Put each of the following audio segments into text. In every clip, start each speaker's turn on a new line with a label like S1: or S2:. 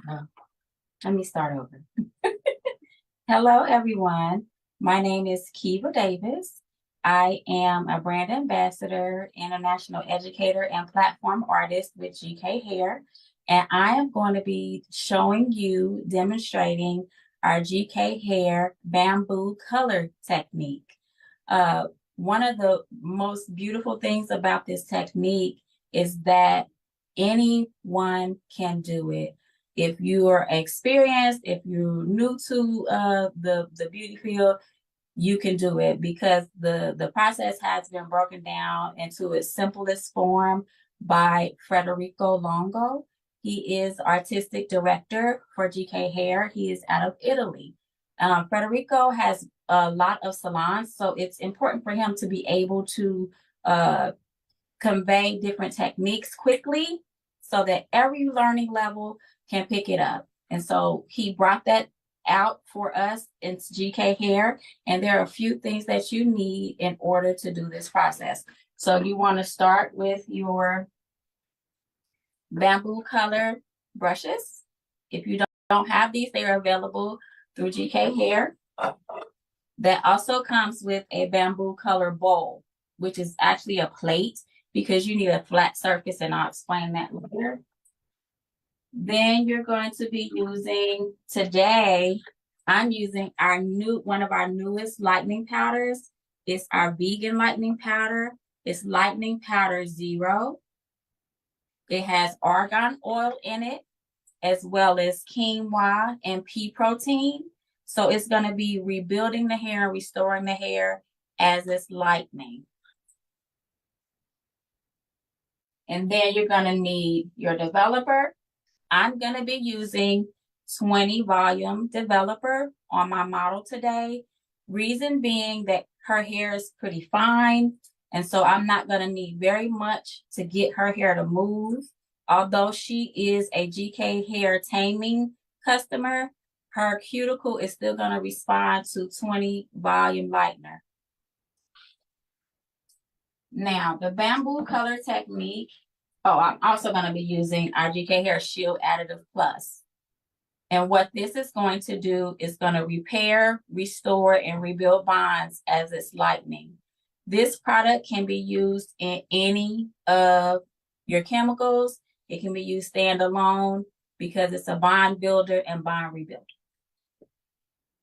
S1: Oh, let me start over. Hello, everyone. My name is Kiva Davis. I am a brand ambassador, international educator, and platform artist with GK Hair. And I am going to be showing you, demonstrating our GK Hair bamboo color technique. One of the most beautiful things about this technique is that anyone can do it. If you are experienced, if you're new to the beauty field, you can do it because the process has been broken down into its simplest form by Federico Longo. He is artistic director for GK Hair. He is out of Italy. Federico has a lot of salons, so it's important for him to be able to uh, convey different techniques quickly so that every learning level can pick it up. And so he brought that out for us in GK Hair. And there are a few things that you need in order to do this process. So you want to start with your bamboo color brushes. If you don't have these, they are available through GK Hair. That also comes with a bamboo color bowl, which is actually a plate because you need a flat surface, and I'll explain that later. Then you're going to be using, today, I'm using one of our newest lightening powders. It's our vegan lightening powder. It's lightening powder 0. It has argan oil in it, as well as quinoa and pea protein. So it's going to be rebuilding the hair, restoring the hair as it's lightening. And then you're going to need your developer. I'm going to be using 20 volume developer on my model today. Reason being that her hair is pretty fine. And so I'm not going to need very much to get her hair to move. Although she is a GK Hair taming customer, her cuticle is still going to respond to 20 volume lightener. Now, the bamboo color technique. Oh, I'm also going to be using our GK Hair Shield Additive Plus. And what this is going to do is going to repair, restore, and rebuild bonds as it's lightening. This product can be used in any of your chemicals. It can be used standalone because it's a bond builder and bond rebuilder.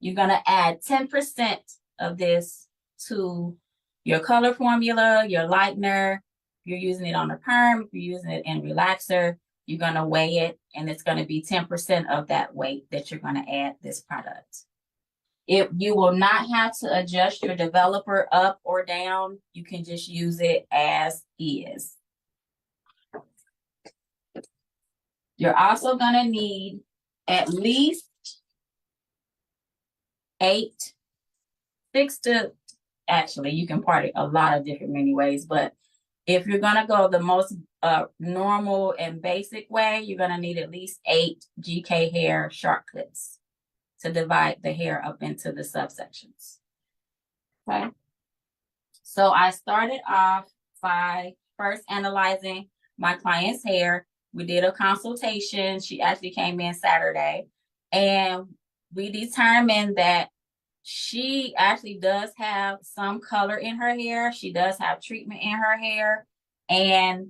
S1: You're going to add 10% of this to your color formula, your lightener. If you're using it on a perm, if you're using it in relaxer, you're going to weigh it, and it's going to be 10% of that weight that you're going to add this product. If you will not have to adjust your developer up or down, you can just use it as is. You're also going to need at least 6 to, actually, you can part it a lot of different many ways, but if you're going to go the most normal and basic way, you're going to need at least 8 GK Hair sharp clips to divide the hair up into the subsections. Okay. So I started off by first analyzing my client's hair. We did a consultation. She actually came in Saturday, and we determined that she actually does have some color in her hair. She does have treatment in her hair. And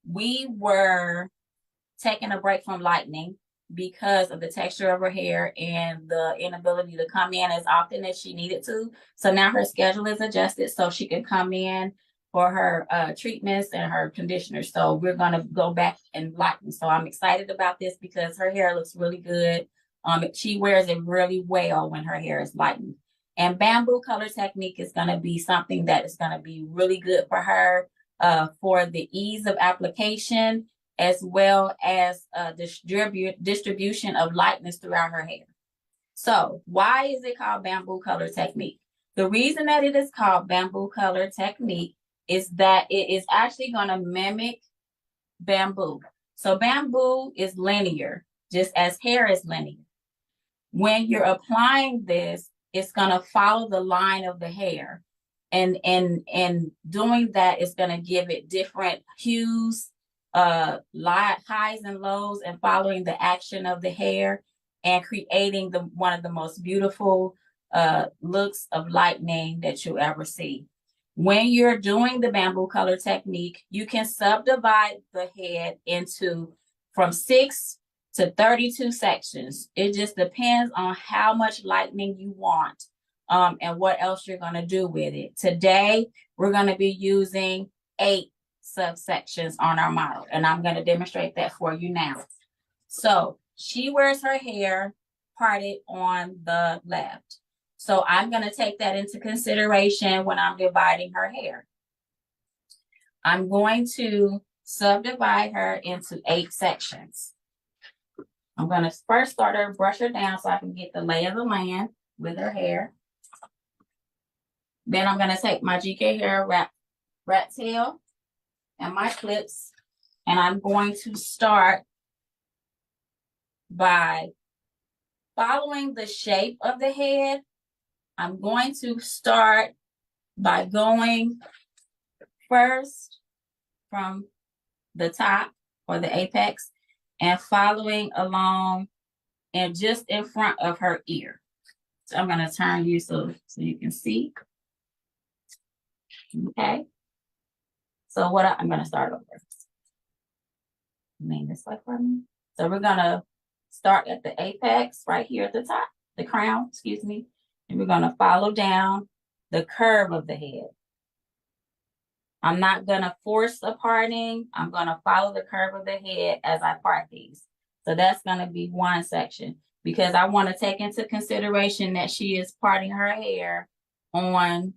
S1: we were taking a break from lightening because of the texture of her hair and the inability to come in as often as she needed to. So now her schedule is adjusted so she can come in for her treatments and her conditioners. So we're going to go back and lighten. So I'm excited about this because her hair looks really good. She wears it really well when her hair is lightened. And bamboo color technique is going to be something that is going to be really good for her for the ease of application, as well as distribution of lightness throughout her hair. So why is it called bamboo color technique? The reason that it is called bamboo color technique is that it is actually going to mimic bamboo. So bamboo is linear, just as hair is linear. When you're applying this, it's going to follow the line of the hair. And doing that is going to give it different hues highs and lows and following the action of the hair and creating one of the most beautiful looks of lightning that you'll ever see. When you're doing the bamboo color technique, you can subdivide the head into from 6 to 32 sections. It just depends on how much lightning you want and what else you're going to do with it. Today, we're going to be using 8 subsections on our model, and I'm going to demonstrate that for you now. So she wears her hair parted on the left. So I'm going to take that into consideration when I'm dividing her hair. I'm going to subdivide her into 8 sections. I'm going to first start her, brush her down so I can get the lay of the land with her hair. Then I'm going to take my GK hair rat tail and my clips, and I'm going to start by following the shape of the head. I'm going to start by going first from the top or the apex and following along and just in front of her ear. So I'm going to turn you so you can see. Okay. So I'm going to start over. Name this like for me. So we're going to start at the apex right here at the top, the crown, excuse me. And we're going to follow down the curve of the head. I'm not going to force a parting. I'm going to follow the curve of the head as I part these. So that's going to be one section because I want to take into consideration that she is parting her hair on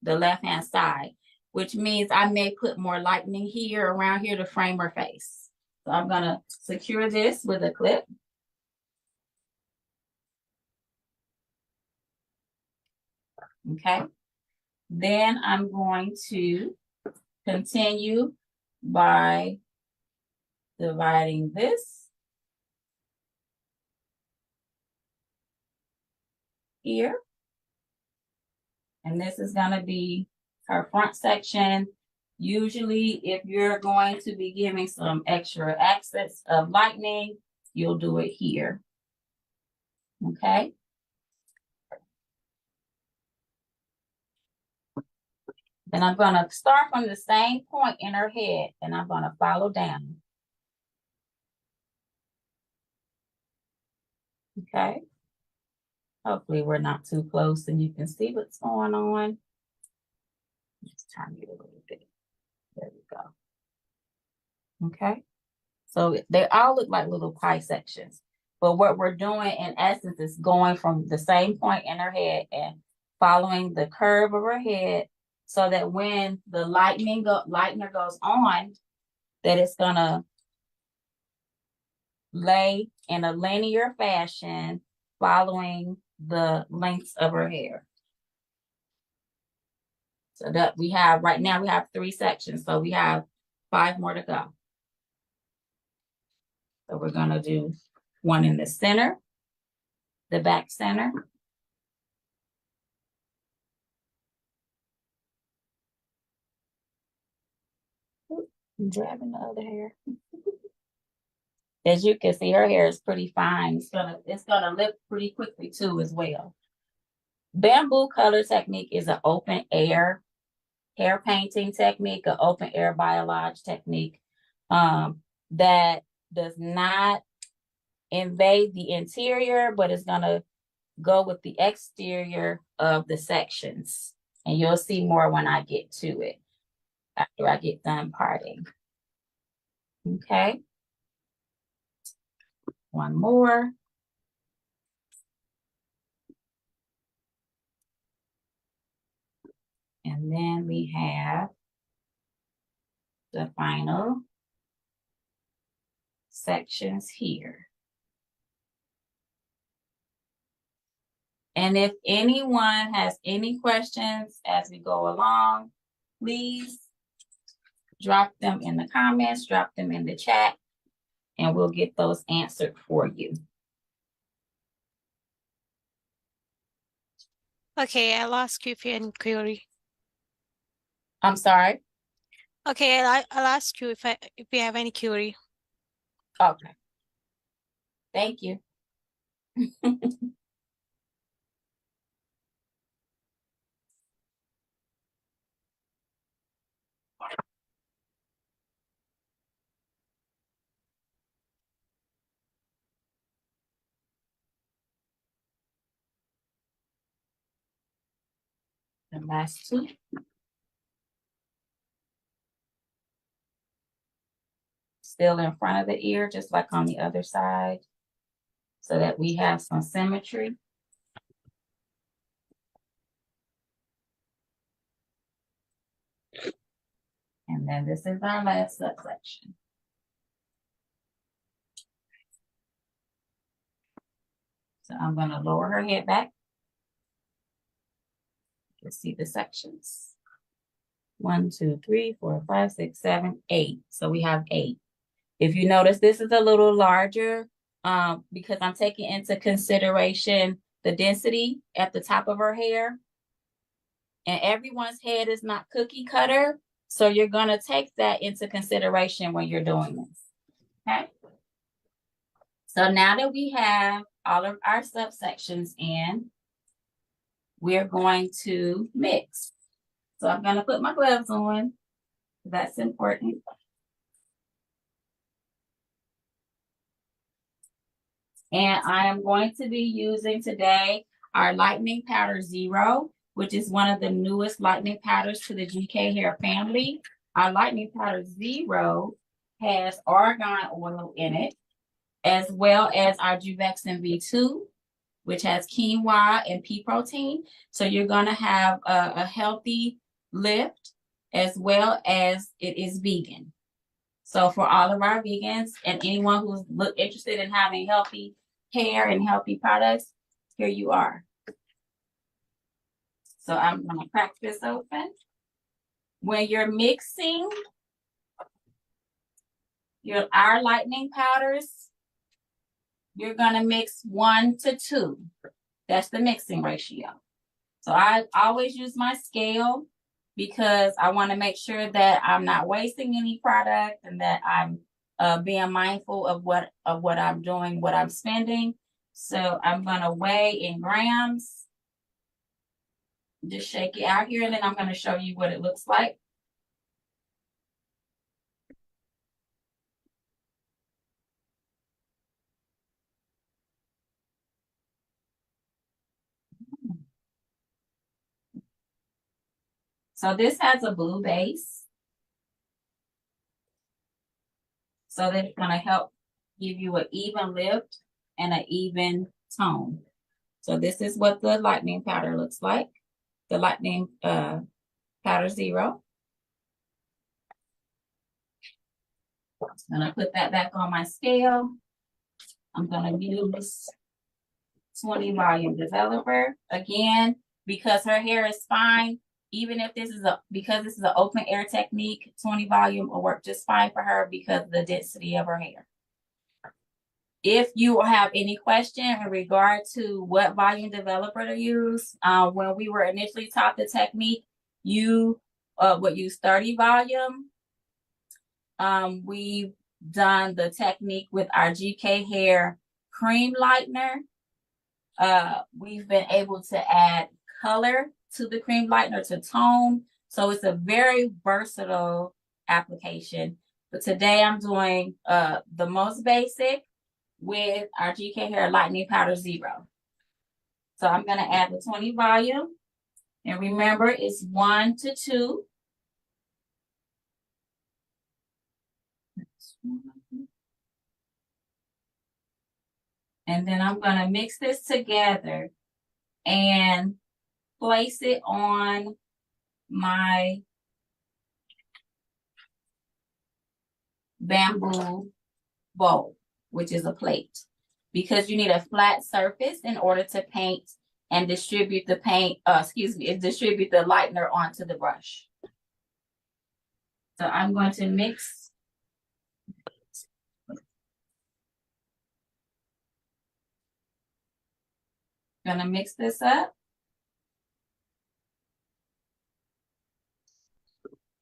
S1: the left-hand side, which means I may put more lightning here around here to frame her face. So I'm going to secure this with a clip. Okay. Then I'm going to continue by dividing this here. And this is going to be her front section. Usually, if you're going to be giving some extra accents of lightning, you'll do it here. Okay. Then I'm going to start from the same point in her head, and I'm going to follow down. Okay. Hopefully we're not too close and you can see what's going on. Just turn it a little bit. There we go. Okay. So they all look like little pie sections. But what we're doing in essence is going from the same point in her head and following the curve of her head so that when the lightner goes on, that it's going to lay in a linear fashion following the lengths of her hair. So that we have, right now we have 3 sections. So we have 5 more to go. So we're going to do one in the center, the back center. I'm grabbing the other hair. As you can see, her hair is pretty fine. It's gonna lift pretty quickly too as well. Bamboo color technique is an open air hair painting technique, an open air biolage technique that does not invade the interior, but is gonna go with the exterior of the sections. And you'll see more when I get to it after I get done parting. Okay. One more. And then we have the final sections here. And if anyone has any questions as we go along, please drop them in the comments, drop them in the chat, and we'll get those answered for you.
S2: Okay, I'll ask you if you have any query.
S1: I'm sorry?
S2: Okay, I'll ask you if you have any query.
S1: Okay, thank you. The last two. Still in front of the ear, just like on the other side, so that we have some symmetry. And then this is our last subsection. So I'm going to lower her head back. You can see the sections. 1, 2, 3, 4, 5, 6, 7, 8. So we have 8. If you notice, this is a little larger because I'm taking into consideration the density at the top of her hair. And everyone's head is not cookie cutter. So you're going to take that into consideration when you're doing this. Okay. So now that we have all of our subsections in, we're going to mix. So I'm going to put my gloves on. That's important. And I am going to be using today our Lightning Powder Zero, which is one of the newest lightning powders to the GK Hair family. Our Lightning Powder Zero has argan oil in it, as well as our Juvexin V2, which has quinoa and pea protein. So you're going to have a healthy lift, as well as it is vegan. So for all of our vegans and anyone who's interested in having healthy hair and healthy products, here you are. So I'm going to crack this open. When you're mixing our lightning powders, you're going to mix 1 to 2. That's the mixing ratio. So I always use my scale because I want to make sure that I'm not wasting any product and that I'm being mindful of what I'm doing, what I'm spending. So I'm going to weigh in grams. Just shake it out here, and then I'm going to show you what it looks like. So this has a blue base. So that's going to help give you an even lift and an even tone. So this is what the lightning powder looks like. The lightning powder zero. I'm going to put that back on my scale. I'm going to use 20 volume developer. Again, because her hair is fine, even if because this is an open air technique, 20 volume will work just fine for her because of the density of her hair. If you have any question in regard to what volume developer to use, when we were initially taught the technique, you would use 30 volume. We've done the technique with our GK Hair cream lightener. We've been able to add color to the cream lightener to tone. So it's a very versatile application. But today I'm doing the most basic with our GK Hair Lightening Powder Zero. So I'm going to add the 20 volume. And remember, it's 1 to 2. And then I'm going to mix this together and place it on my bamboo bowl, which is a plate, because you need a flat surface in order to paint and distribute the distribute the lightener onto the brush. So I'm going to mix. Gonna mix this up.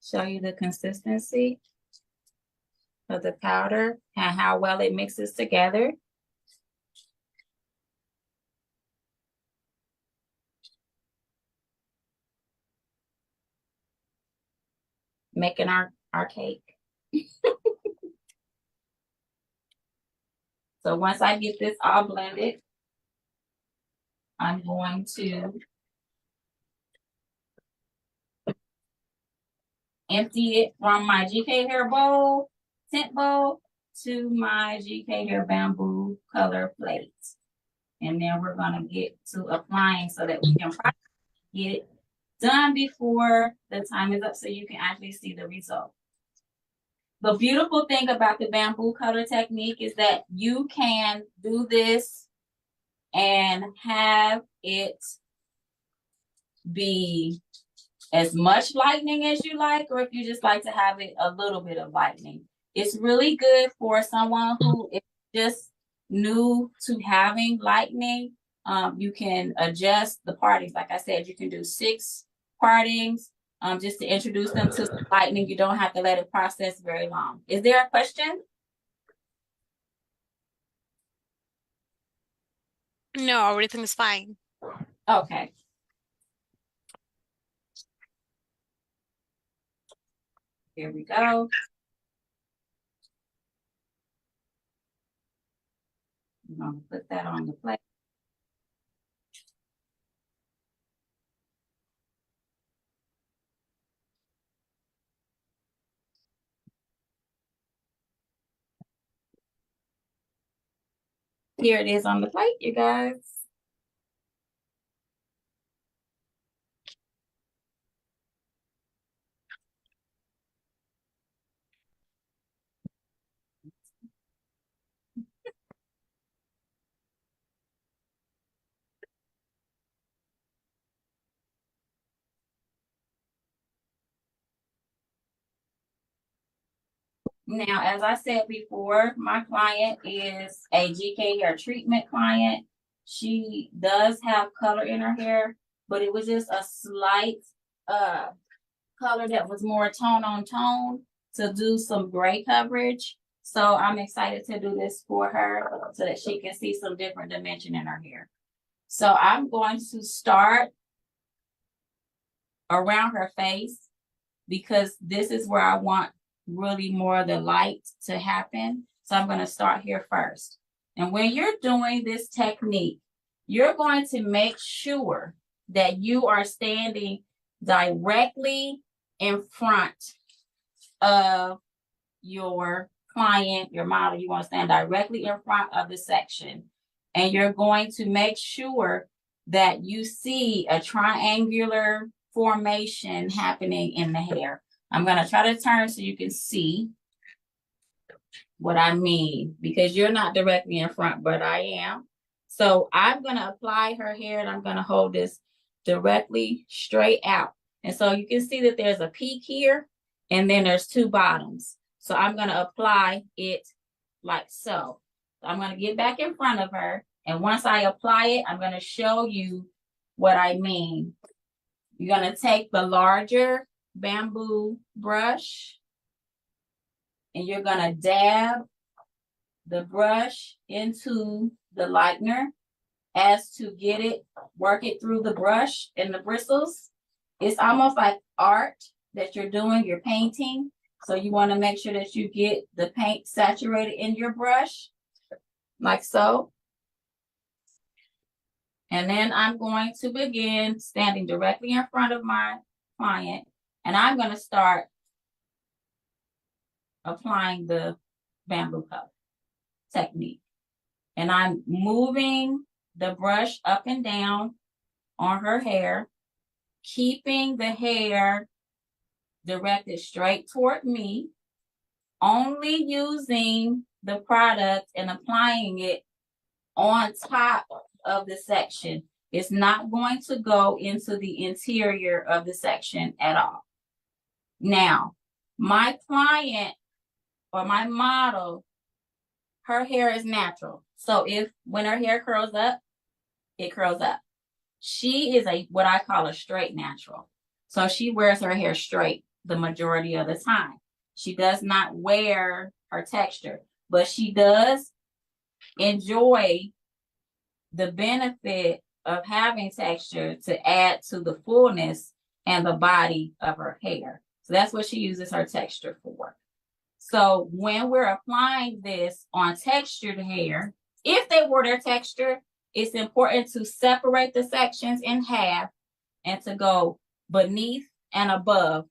S1: show you the consistency of the powder and how well it mixes together. Making our cake. So once I get this all blended, I'm going to empty it from my GK hair bowl, tint bowl, to my GK hair bamboo color plate. And then we're gonna get to applying so that we can get it done before the time is up so you can actually see the result. The beautiful thing about the bamboo color technique is that you can do this and have it be as much lightening as you like, or if you just like to have it a little bit of lightening. It's really good for someone who is just new to having lightening. You can adjust the partings. Like I said, you can do 6 partings just to introduce them to lightening. You don't have to let it process very long. Is there a question?
S2: No, everything's fine.
S1: Okay. Here we go. I'm going to put that on the plate. Here it is on the plate, you guys. Now, as I said before, my client is a GK hair treatment client. She does have color in her hair, but it was just a slight color that was more tone on tone to do some gray coverage. So I'm excited to do this for her so that she can see some different dimension in her hair. So I'm going to start around her face because this is where I want really more of the light to happen. So I'm going to start here first. And when you're doing this technique, you're going to make sure that you are standing directly in front of your client, your model. You want to stand directly in front of the section. And you're going to make sure that you see a triangular formation happening in the hair. I'm going to try to turn so you can see what I mean, because you're not directly in front, but I am. So I'm going to apply her hair and I'm going to hold this directly straight out. And so you can see that there's a peak here and then there's 2 bottoms. So I'm going to apply it like so. I'm going to get back in front of her. And once I apply it, I'm going to show you what I mean. You're going to take the larger bamboo brush and you're going to dab the brush into the lightener as to get it, work it through the brush and the bristles. It's almost like art that you're doing, you're painting. So you want to make sure that you get the paint saturated in your brush, like so. And then I'm going to begin standing directly in front of my client, and I'm going to start applying the bamboo color technique. And I'm moving the brush up and down on her hair, keeping the hair directed straight toward me, only using the product and applying it on top of the section. It's not going to go into the interior of the section at all. Now, my client or my model, her hair is natural. So when her hair curls up, it curls up. She is what I call a straight natural. So she wears her hair straight. the majority of the time. She does not wear her texture, but she does enjoy the benefit of having texture to add to the fullness and the body of her hair. So that's what she uses her texture for. So when we're applying this on textured hair, if they were their texture, it's important to separate the sections in half and to go beneath and above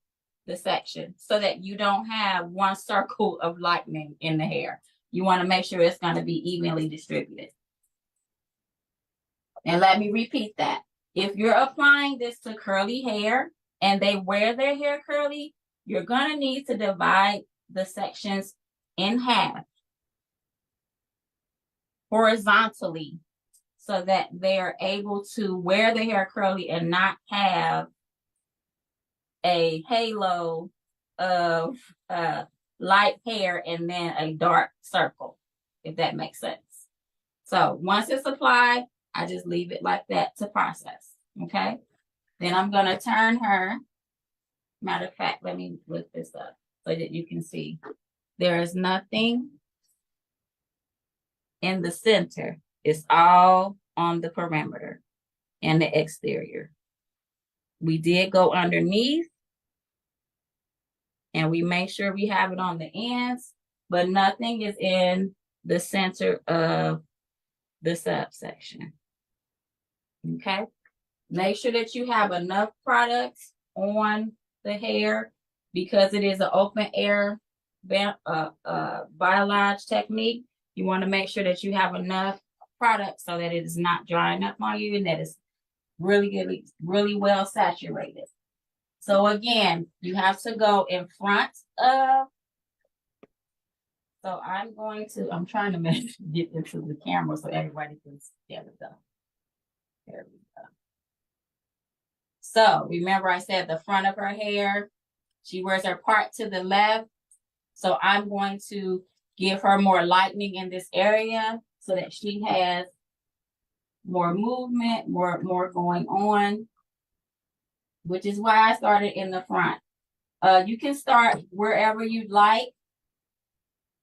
S1: the section so that you don't have one circle of lightning in the hair. You want to make sure it's going to be evenly distributed. And let me repeat that. If you're applying this to curly hair and they wear their hair curly, you're going to need to divide the sections in half horizontally so that they are able to wear the hair curly and not have a halo of light hair and then a dark circle, if that makes sense. So once it's applied, I just leave it like that to process, okay? Then I'm gonna turn her. Matter of fact, let me lift this up so that you can see. There is nothing in the center. It's all on the perimeter and the exterior. We did go underneath and we make sure we have it on the ends, but nothing is in the center of the subsection. Okay? Make sure that you have enough product on the hair because it is an open air biolage technique. You want to make sure that you have enough product so that it is not drying up on you and that it's really well saturated. So again, you have to go in front of. So I'm trying to get into the camera so everybody can see. There we go. There we go. So remember I said the front of her hair, she wears her part to the left. So I'm going to give her more lightening in this area so that she has more movement, more going on, which is why I started in the front. You can start wherever you'd like.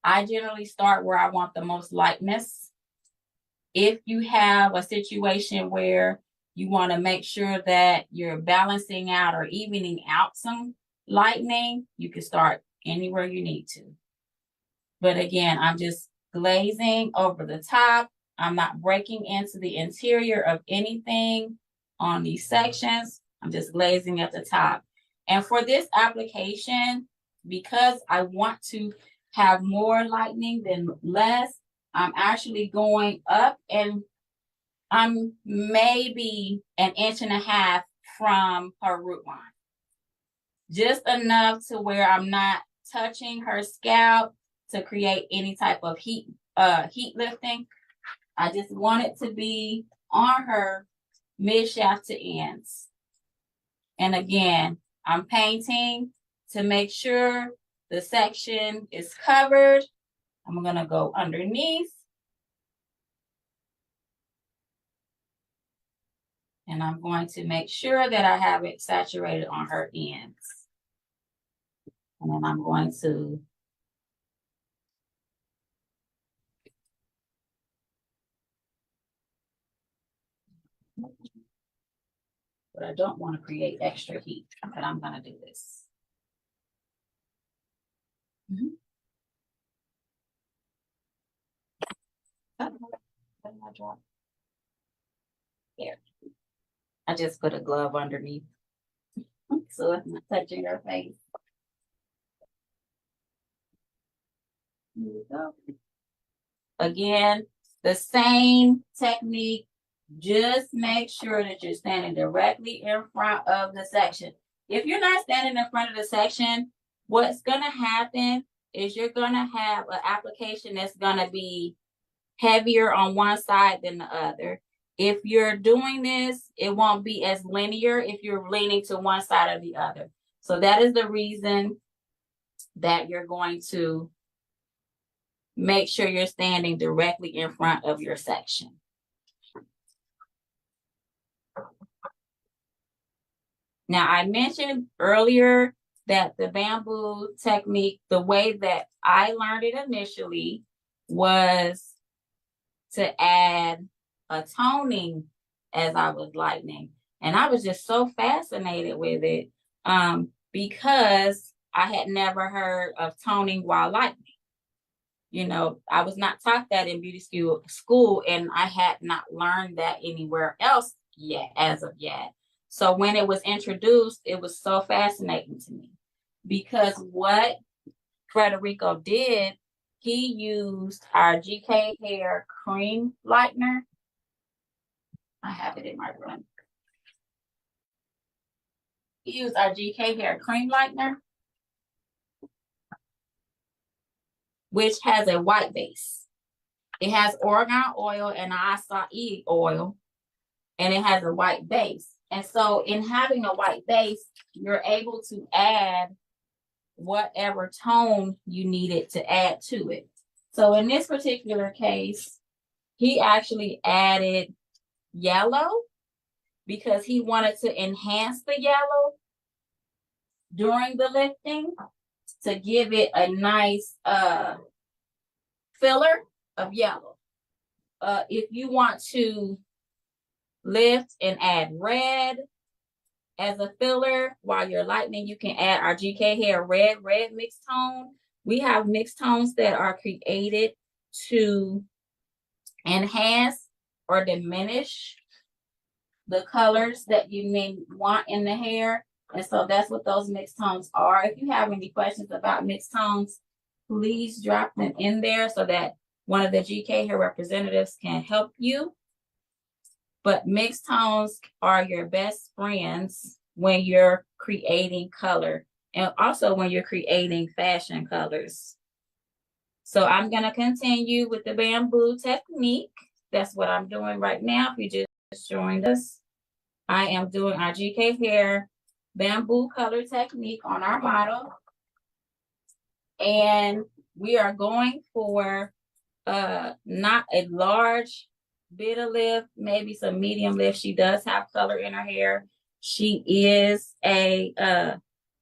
S1: I generally start where I want the most lightness. If you have a situation where you want to make sure that you're balancing out or evening out some lightening, you can start anywhere you need to. But again, I'm just glazing over the top. I'm not breaking into the interior of anything on these sections. I'm just glazing at the top. And for this application, because I want to have more lightening than less, I'm actually going up and I'm maybe 1.5 inches from her root line. Just enough to where I'm not touching her scalp to create any type of heat lifting. I just want it to be on her mid shaft to ends. And again, I'm painting to make sure the section is covered. I'm gonna go underneath. And I'm going to make sure that I have it saturated on her ends. And then I'm going to but I don't want to create extra heat, but I'm going to do this. Here. I just put a glove underneath so it's not touching her face. Here we go. Again, the same technique. Just make sure that you're standing directly in front of the section. If you're not standing in front of the section, what's going to happen is you're going to have an application that's going to be heavier on one side than the other. If you're doing this, it won't be as linear if you're leaning to one side or the other. So that is the reason that you're going to make sure you're standing directly in front of your section. Now, I mentioned earlier that the bamboo technique, the way that I learned it initially was to add a toning as I was lightening. And I was just so fascinated with it because I had never heard of toning while lightening. You know, I was not taught that in beauty school, and I had not learned that anywhere else yet, as of yet. So when it was introduced, it was so fascinating to me because what Federico did, he used our GK Hair Cream Lightener. I have it in my room. He used our GK Hair Cream Lightener, which has a white base. It has argan oil and acai oil, and it has a white base. And so in having a white base, you're able to add whatever tone you needed to add to it. So in this particular case, he actually added yellow because he wanted to enhance the yellow during the lifting to give it a nice filler of yellow. If you want to lift and add red as a filler while you're lightening, you can add our GK Hair red mixed tone. We have mixed tones that are created to enhance or diminish the colors that you may want in the hair. And so that's what those mixed tones are. If you have any questions about mixed tones, please drop them in there so that one of the GK Hair representatives can help you. But mixed tones are your best friends when you're creating color and also when you're creating fashion colors. So I'm going to continue with the bamboo technique. That's what I'm doing right now. If you just joined us, I am doing our GK Hair bamboo color technique on our model. And we are going for not a large bit of lift, maybe some medium lift. She does have color in her hair. She is a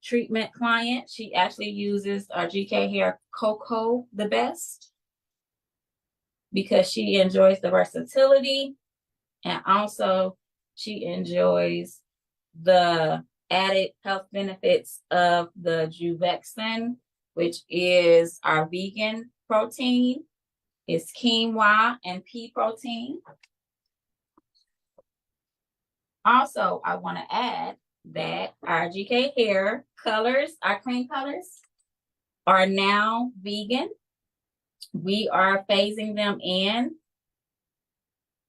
S1: treatment client. She actually uses our GK Hair Cocoa the best because she enjoys the versatility and also she enjoys the added health benefits of the Juvexin, which is our vegan protein. It's quinoa and pea protein. Also, I want to add that our GK Hair colors, our cream colors, are now vegan. We are phasing them in,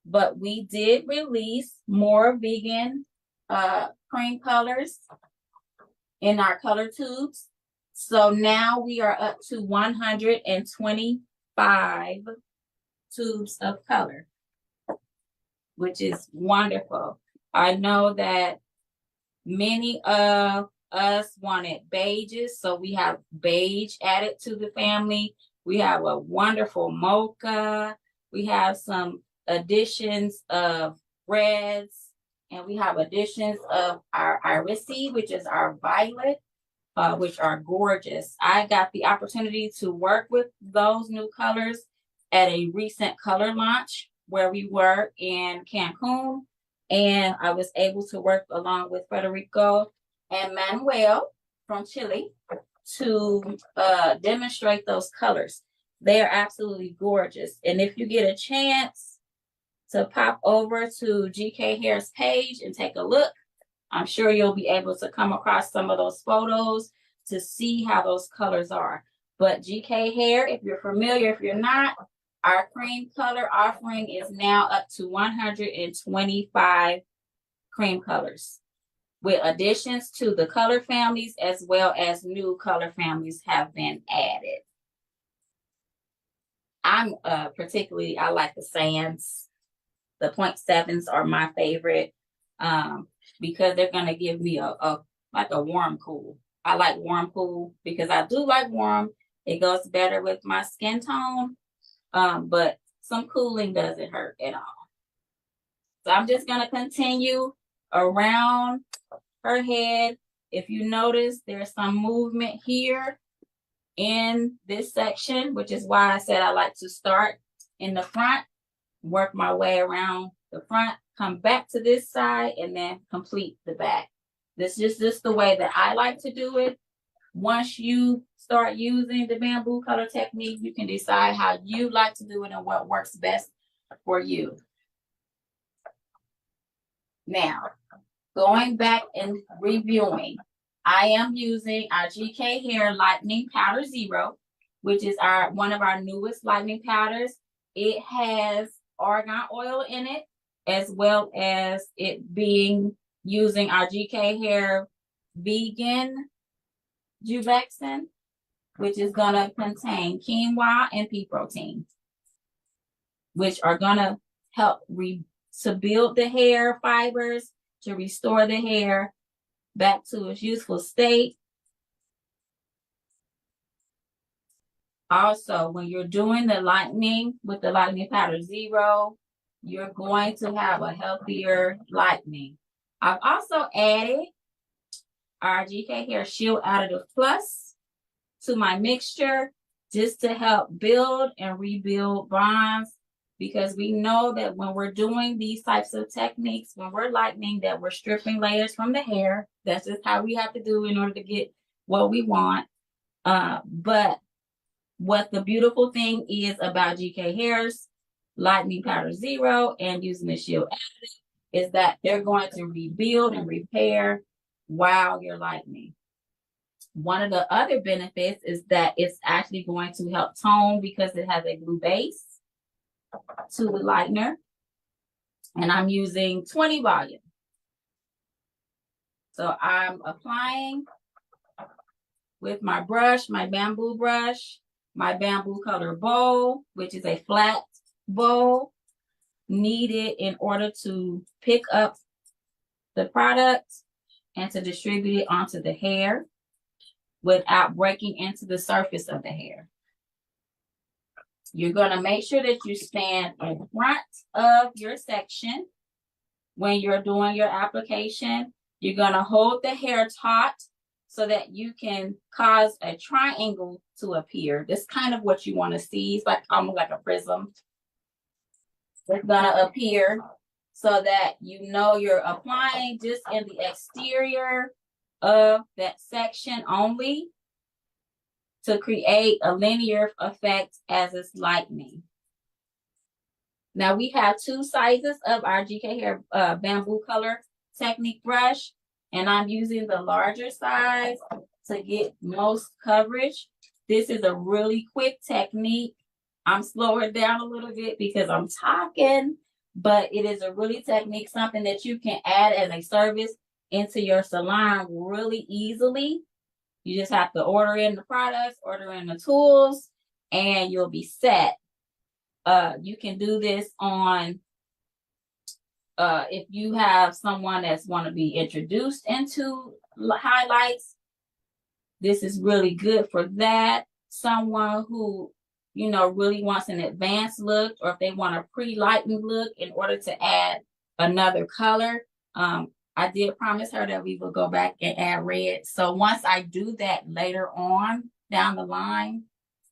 S1: but we did release more vegan cream colors in our color tubes. So now we are up to 125 tubes of color, which is wonderful. I know that many of us wanted beiges, so we have beige added to the family. We have a wonderful mocha. We have some additions of reds, and we have additions of our irisy, which is our violet, which are gorgeous. I got the opportunity to work with those new colors at a recent color launch where we were in Cancun, and I was able to work along with Federico and Manuel from Chile to demonstrate those colors. They are absolutely gorgeous. And if you get a chance to pop over to GK Hair's page and take a look, I'm sure you'll be able to come across some of those photos to see how those colors are. But GK Hair, if you're familiar, if you're not, our cream color offering is now up to 125 cream colors with additions to the color families as well as new color families have been added. I'm particularly, I like the sands. The 0.7s are my favorite because they're going to give me a warm cool. I like warm cool because I do like warm. It goes better with my skin tone, but some cooling doesn't hurt at all. So I'm just going to continue around her head if you notice, there's some movement here in this section, which is why I said I like to start in the front, work my way around the front, come back to this side, and then complete the back. This is just the way that I like to do it. Once you start using the bamboo color technique, you can decide how you like to do it and what works best for you. Now, going back and reviewing, I am using our GK Hair Lightening Powder Zero, which is one of our newest lightening powders. It has argan oil in it, as well as it being using our GK Hair Vegan Juvexin, which is going to contain quinoa and pea protein, which are going to help to build the hair fibers, to restore the hair back to its useful state. Also, when you're doing the lightening with the lightening powder zero, you're going to have a healthier lightening. I've also added our GK Hair Shield Additive Plus to my mixture just to help build and rebuild bonds, because we know that when we're doing these types of techniques, when we're lightening, that we're stripping layers from the hair. That's just how we have to do in order to get what we want. But what the beautiful thing is about GK Hair's Lightening Powder Zero and using the Shield Additive is that they're going to rebuild and repair while you're lightening. One of the other benefits is that it's actually going to help tone because it has a glue base to the lightener. And I'm using 20 volume. So I'm applying with my brush, my bamboo brush, my bamboo color bowl, which is a flat bowl needed in order to pick up the product and to distribute it onto the hair without breaking into the surface of the hair. You're going to make sure that you stand in front of your section when you're doing your application. You're going to hold the hair taut so that you can cause a triangle to appear. That's kind of what you want to see. It's like almost like a prism. It's going to appear so that you know you're applying just in the exterior of that section only to create a linear effect as it's lightening. Now we have two sizes of our GK Hair bamboo color technique brush, and I'm using the larger size to get most coverage. This is a really quick technique. I'm slowing it down a little bit because I'm talking, but it is a really technique, something that you can add as a service into your salon really easily. You just have to order in the products, order in the tools, and you'll be set. You can do this on, if you have someone that's want to be introduced into highlights, this is really good for that. Someone who, you know, really wants an advanced look, or if they want a pre-lightened look in order to add another color. I did promise her that we will go back and add red. So once I do that later on down the line,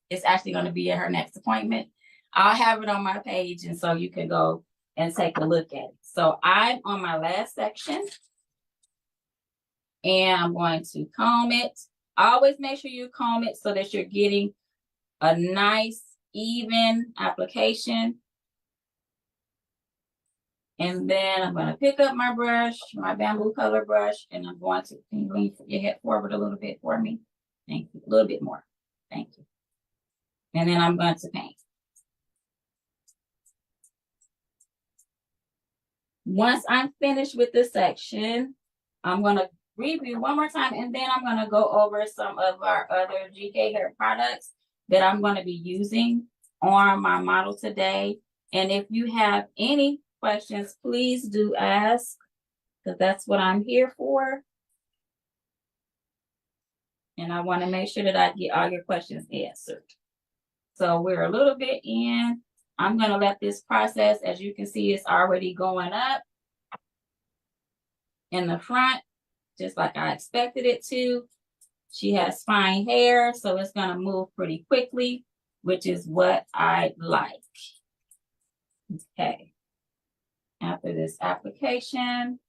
S1: it's actually going to be at her next appointment. I'll have it on my page, and so you can go and take a look at it. So I'm on my last section, and I'm going to comb it. Always make sure you comb it so that you're getting a nice, even application. And then I'm going to pick up my brush, my bamboo color brush, and I'm going to, can you lean your head forward a little bit for me? Thank you. A little bit more. Thank you. And then I'm going to paint. Once I'm finished with this section, I'm going to review one more time, and then I'm going to go over some of our other GK Hair products that I'm going to be using on my model today. And if you have any questions, please do ask, because that's what I'm here for. And I want to make sure that I get all your questions answered. So we're a little bit in. I'm going to let this process, as you can see, it's already going up in the front. just like I expected it to. She has fine hair, so it's gonna move pretty quickly, which is what I like. Okay. After this application,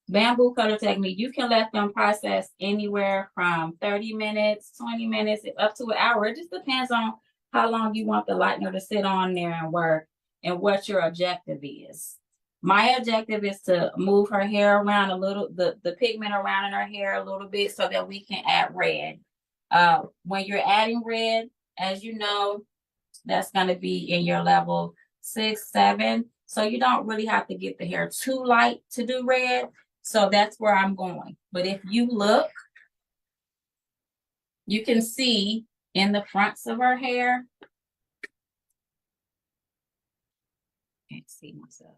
S1: bamboo color technique, you can let them process anywhere from 30 minutes, 20 minutes, up to an hour. It just depends on how long you want the lightener to sit on there and work and what your objective is. My objective is to move her hair around a little, the pigment around in her hair a little bit so that we can add red. When you're adding red, as you know, that's going to be in your level 6, 7. So you don't really have to get the hair too light to do red. So that's where I'm going. But if you look, you can see in the fronts of her hair. Can't see myself.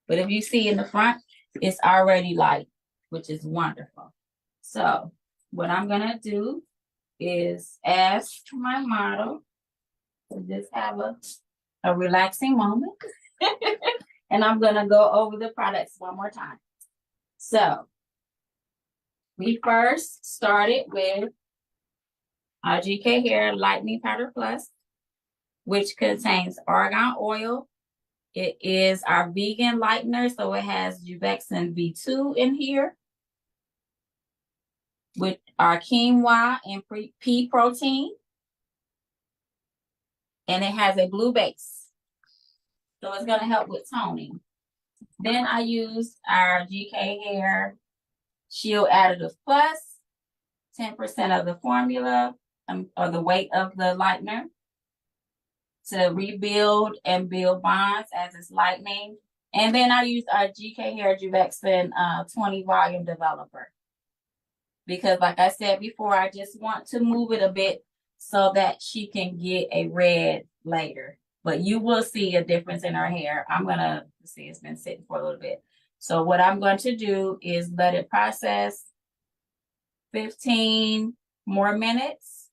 S1: But if you see in the front, it's already light, which is wonderful. So what I'm going to do is ask my model to just have a relaxing moment. And I'm going to go over the products one more time. So we first started with our GK Hair Lightening Powder Plus, which contains argan oil. It is our vegan lightener, so it has Juvexin V2 in here with our quinoa and pea protein. And it has a blue base. So it's going to help with toning. Then I used our GK Hair Shield Additive Plus, 10% of the formula or the weight of the lightener to rebuild and build bonds as it's lightening. And then I used our GK Hair Juvexin 20 volume developer. Because like I said before, I just want to move it a bit so that she can get a red later. But you will see a difference in her hair. I'm going to see, it's been sitting for a little bit. So what I'm going to do is let it process 15 more minutes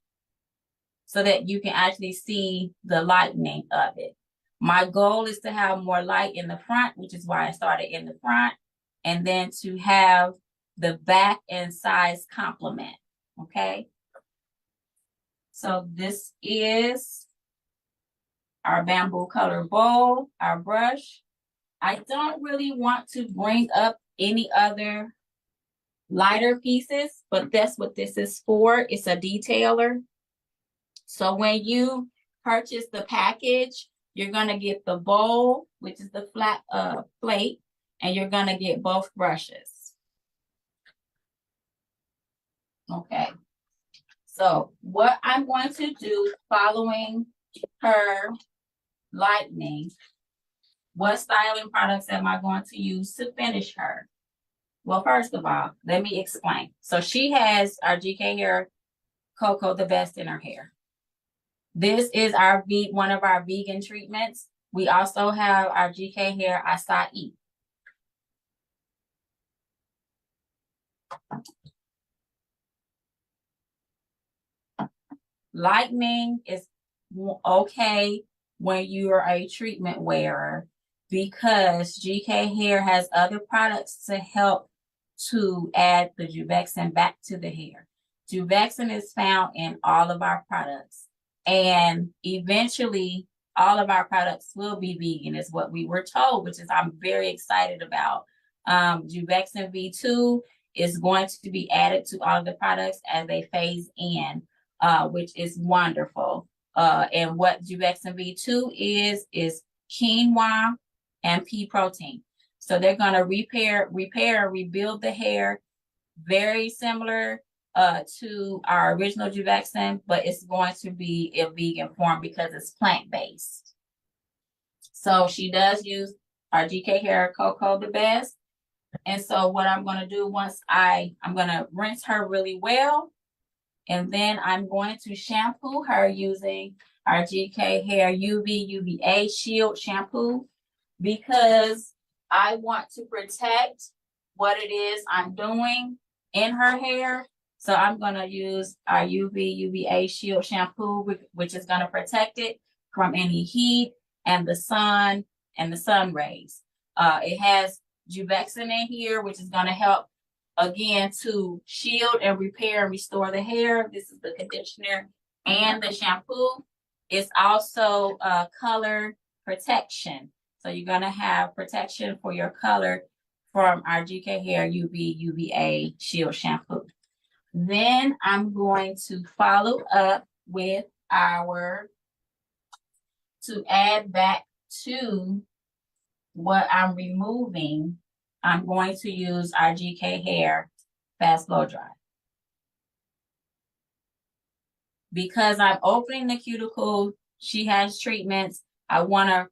S1: so that you can actually see the lightening of it. My goal is to have more light in the front, which is why I started in the front, and then to have the back and sides complement, okay? So this is our bamboo color bowl, our brush. I don't really want to bring up any other lighter pieces, but that's what this is for. It's a detailer. So when you purchase the package, you're gonna get the bowl, which is the flat plate, and you're gonna get both brushes. Okay. So what I'm going to do following her lightening, what styling products am I going to use to finish her? Well, first of all, let me explain. So she has our GK Hair Cocoa the Best in her hair. This is our one of our vegan treatments. We also have our GK Hair Acai. Lightening is okay when you are a treatment wearer because GK Hair has other products to help to add the Juvexin back to the hair. Juvexin is found in all of our products, and eventually all of our products will be vegan is what we were told, which is I'm very excited about. Juvexin V2 is going to be added to all of the products as they phase in, which is wonderful. And what Juvexin V2 is quinoa and pea protein. So they're going to rebuild the hair, very similar to our original Juvexin, but it's going to be a vegan form because it's plant-based. So she does use our GK Hair Cocoa the Best. And so what I'm going to do once I'm going to rinse her really well, and then I'm going to shampoo her using our GK Hair UVA Shield Shampoo because I want to protect what it is I'm doing in her hair. So I'm going to use our UVA Shield Shampoo, which is going to protect it from any heat and the sun rays. It has Juvexin in here, which is going to help again to shield and repair and restore the hair. This is the conditioner and the shampoo. It's also color protection. So you're going to have protection for your color from our GK Hair UVA Shield Shampoo. Then I'm going to follow up with to add back to what I'm removing, I'm going to use our GK Hair Fast Blow Dry. Because I'm opening the cuticle, she has treatments. I want to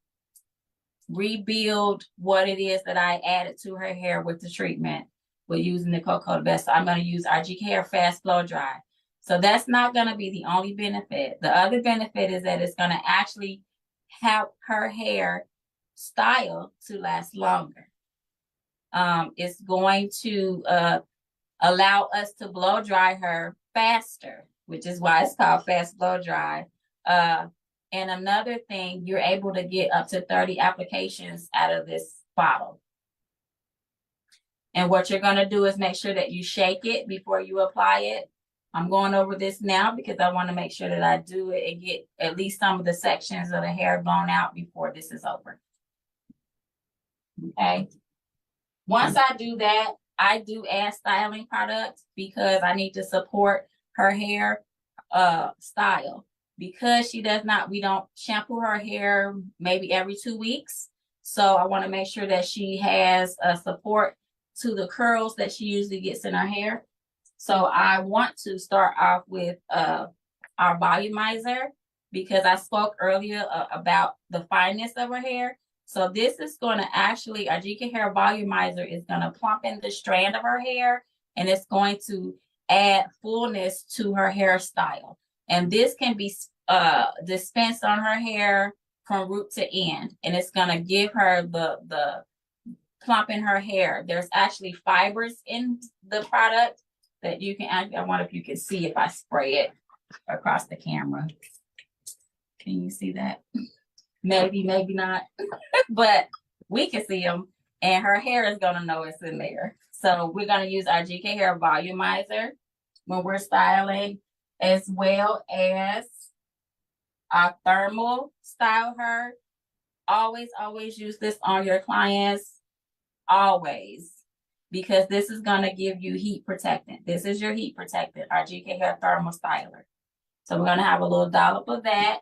S1: rebuild what it is that I added to her hair with the treatment with using the cocoa the best. So I'm going to use our GK Hair Fast Blow Dry. So that's not going to be the only benefit. The other benefit is that it's going to actually help her hair style to last longer. It's going to allow us to blow dry her faster, which is why it's called Fast Blow Dry. And another thing, you're able to get up to 30 applications out of this bottle. And what you're going to do is make sure that you shake it before you apply it. I'm going over this now because I want to make sure that I do it and get at least some of the sections of the hair blown out before this is over. Okay. Once I do that, I do add styling products because I need to support her hair style. Because we don't shampoo her hair maybe every 2 weeks. So I want to make sure that she has a support to the curls that she usually gets in her hair. So I want to start off with our volumizer because I spoke earlier about the fineness of her hair. So this is going to actually, our GK Hair Volumizer is going to plump in the strand of her hair, and it's going to add fullness to her hairstyle. And this can be dispensed on her hair from root to end, and it's going to give her the plump in her hair. There's actually fibers in the product that you can, I wonder if you can see if I spray it across the camera. Can you see that? Maybe, maybe not, but we can see them, and her hair is going to know it's in there. So we're going to use our GK Hair Volumizer when we're styling, as well as our thermal style her. Always, always use this on your clients, always, because this is going to give you heat protectant. This is your heat protectant, our GK Hair Thermal Styler. So we're going to have a little dollop of that.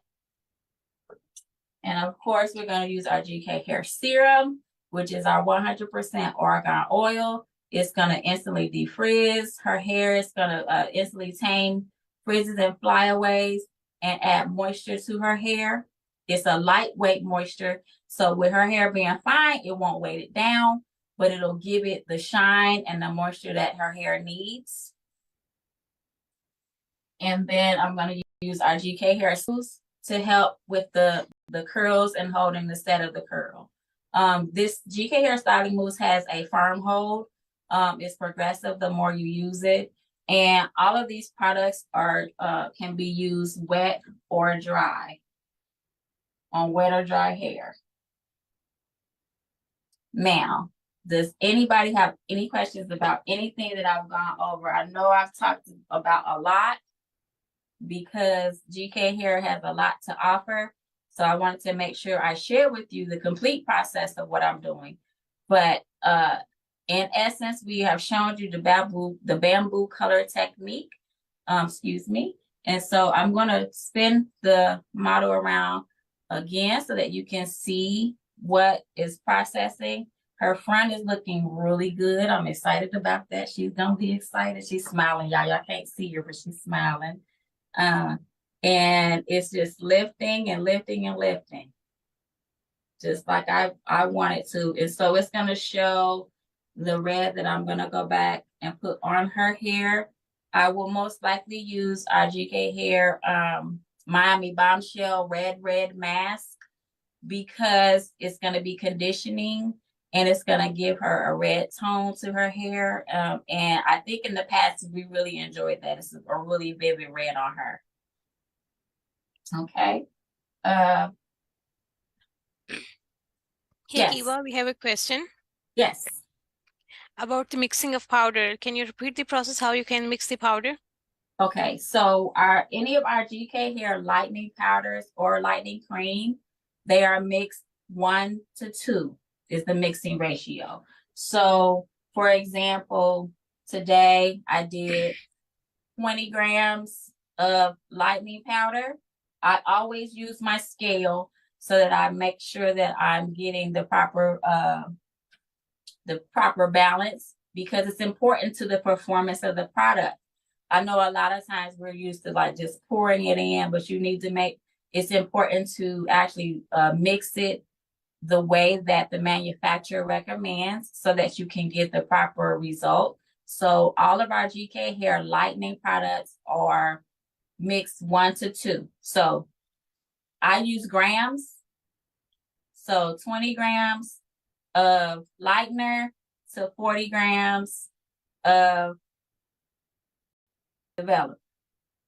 S1: And of course, we're going to use our GK Hair Serum, which is our 100% argan oil. It's going to instantly defrizz. Her hair is going to instantly tame frizzes and flyaways and add moisture to her hair. It's a lightweight moisture. So with her hair being fine, it won't weight it down, but it'll give it the shine and the moisture that her hair needs. And then I'm going to use our GK Hair Smooth to help with the curls and holding the set of the curl. This GK Hair Styling Mousse has a firm hold. It's progressive the more you use it. And all of these products are can be used wet or dry, on wet or dry hair. Now, does anybody have any questions about anything that I've gone over? I know I've talked about a lot because GK Hair has a lot to offer. So I wanted to make sure I share with you the complete process of what I'm doing. But in essence, we have shown you the bamboo color technique. Excuse me. And so I'm going to spin the model around again so that you can see what is processing. Her front is looking really good. I'm excited about that. She's going to be excited. She's smiling, y'all. Y'all can't see her, but she's smiling. And it's just lifting and lifting and lifting, just like I wanted to. And so it's going to show the red that I'm going to go back and put on her hair. I will most likely use our GK Hair Miami Bombshell Red Mask because it's going to be conditioning and it's going to give her a red tone to her hair. And I think in the past, we really enjoyed that. It's a really vivid red on her. Okay.
S2: Hey
S1: Yes.
S2: Kiva, we have a question
S1: Yes.
S2: about the mixing of powder. Can you repeat the process how you can mix the powder?
S1: Okay, so any of our GK hair lightening powders or lightening cream, they are mixed 1 to 2 is the mixing ratio. So for example, today I did 20 grams of lightening powder. I always use my scale so that I make sure that I'm getting the proper balance because it's important to the performance of the product. I know a lot of times we're used to like just pouring it in, but you need to it's important to actually mix it the way that the manufacturer recommends so that you can get the proper result. So all of our GK hair lightening products are mixed 1 to 2. So I use grams. So 20 grams of lightener to 40 grams of develop.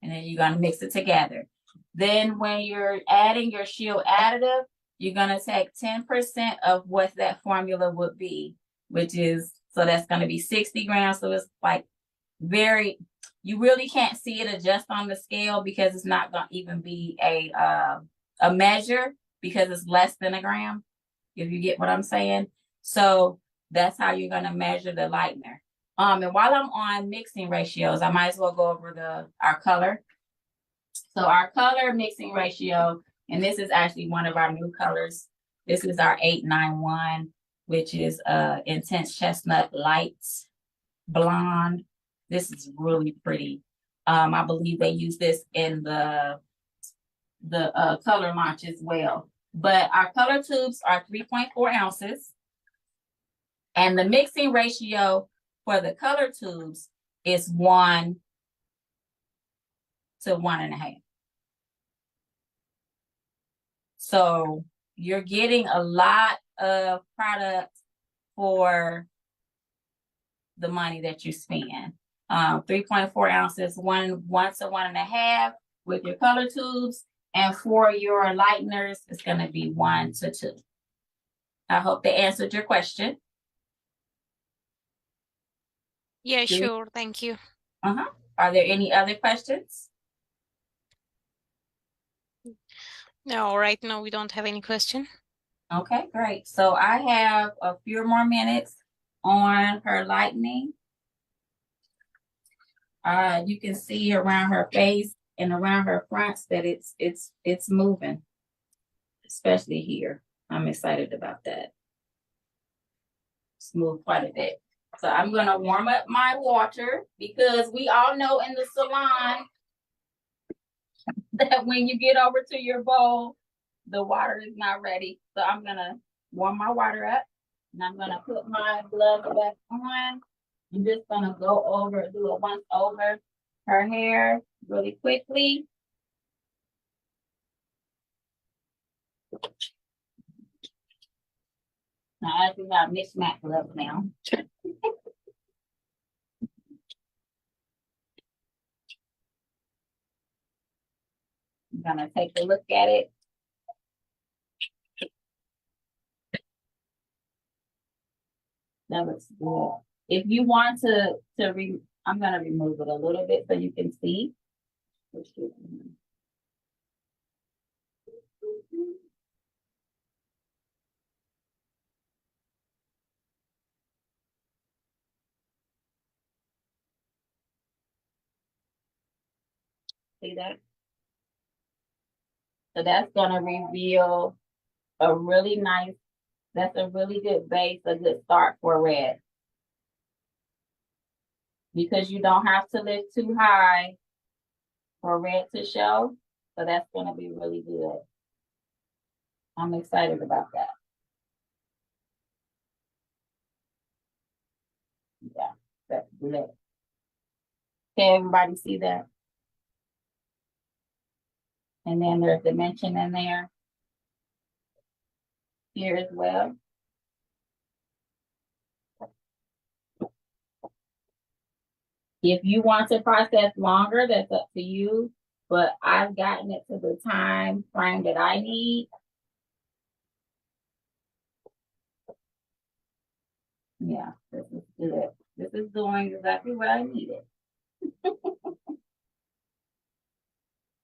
S1: And then you're going to mix it together. Then when you're adding your shield additive, you're going to take 10% of what that formula would be, which is, so that's going to be 60 grams. So it's like you really can't see it adjust on the scale because it's not going to even be a measure because it's less than a gram, if you get what I'm saying. So that's how you're going to measure the lightener. And while I'm on mixing ratios, I might as well go over our color. So our color mixing ratio, and this is actually one of our new colors. This is our 891, which is intense chestnut light blonde. This is really pretty. I believe they use this in the color launch as well. But our color tubes are 3.4 ounces. And the mixing ratio for the color tubes is 1 to 1.5. So you're getting a lot of products for the money that you spend. 3.4 ounces, 1 to 1.5 with your color tubes. And for your lighteners, it's going to be 1 to 2. I hope they answered your question.
S2: Yeah, sure. Thank you.
S1: Are there any other questions?
S2: No, right now we don't have any question.
S1: Okay, great. So I have a few more minutes on her lightning. You can see around her face and around her fronts that it's moving, especially here. I'm excited about that. It's moved quite a bit. So I'm gonna warm up my water because we all know in the salon that when you get over to your bowl, the water is not ready. So I'm gonna warm my water up and I'm gonna put my gloves back on. I'm just gonna do it once over her hair really quickly. Now I actually got mismatched gloves now. I'm gonna take a look at it. That looks good. If you want I'm gonna remove it a little bit so you can see. See that? So that's gonna reveal that's a really good base, a good start for red. Because you don't have to lift too high for red to show. So that's gonna be really good. I'm excited about that. Yeah, that's good. Can everybody see that? And then there's dimension in there. Here as well. If you want to process longer, that's up to you. But I've gotten it to the time frame that I need. Yeah, this is good. This is doing exactly what I needed.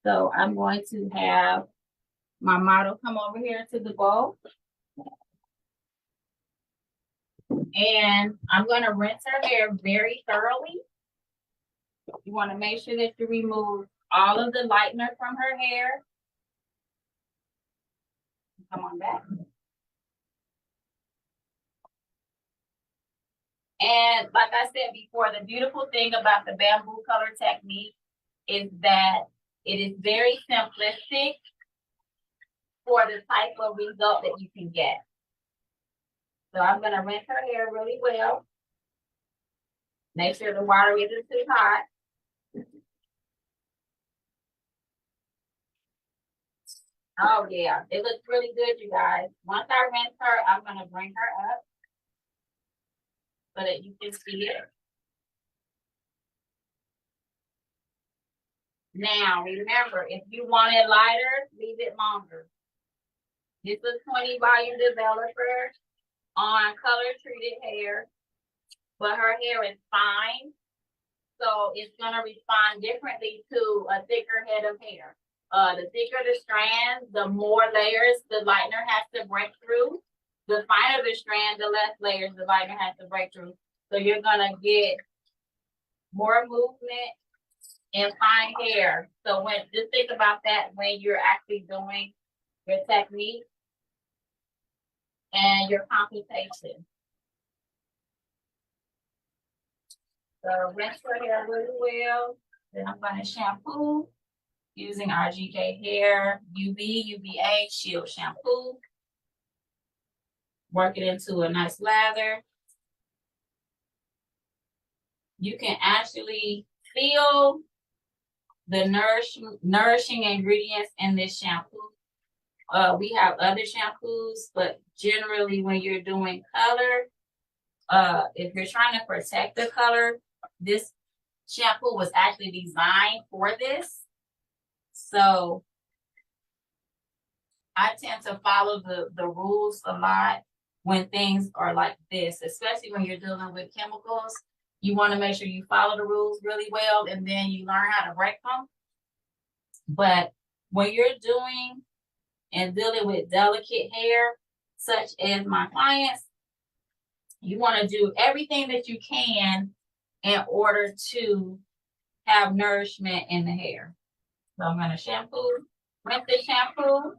S1: So I'm going to have my model come over here to the bowl. And I'm going to rinse her hair very thoroughly. You want to make sure that you remove all of the lightener from her hair. Come on back. And like I said before, the beautiful thing about the bamboo color technique is that it is very simplistic for the type of result that you can get. So I'm going to rinse her hair really well. Make sure the water isn't too hot. Oh yeah, it looks really good, you guys. Once I rinse her, I'm going to bring her up so that you can see it. Now, remember, if you want it lighter, leave it longer. This is 20 volume developer on color treated hair, but her hair is fine. So it's gonna respond differently to a thicker head of hair. The thicker the strand, the more layers the lightener has to break through. The finer the strand, the less layers the lightener has to break through. So you're gonna get more movement and fine hair. So when just think about that when you're actually doing your technique and your computation. So rinse your hair really well. Then I'm going to shampoo using our GK Hair UVA Shield Shampoo. Work it into a nice lather. You can actually feel the nourishing ingredients in this shampoo. We have other shampoos, but generally when you're doing color, if you're trying to protect the color, this shampoo was actually designed for this. So I tend to follow the rules a lot when things are like this, especially when you're dealing with chemicals. You want to make sure you follow the rules really well and then you learn how to break them. But when you're doing and dealing with delicate hair, such as my clients, you want to do everything that you can in order to have nourishment in the hair. So I'm going to shampoo, rinse the shampoo.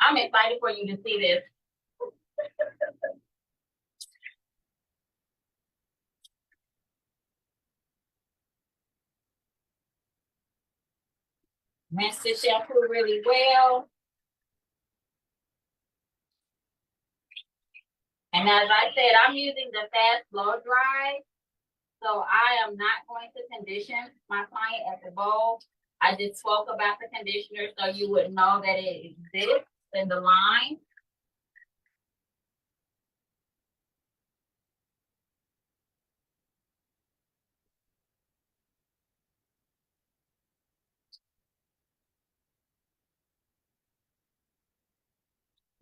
S1: I'm excited for you to see this. Rinse the shampoo really well. And as I said, I'm using the fast blow dry. So I am not going to condition my client at the bowl. I just spoke about the conditioner so you would know that it exists in the line.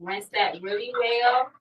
S1: Rinse that really well.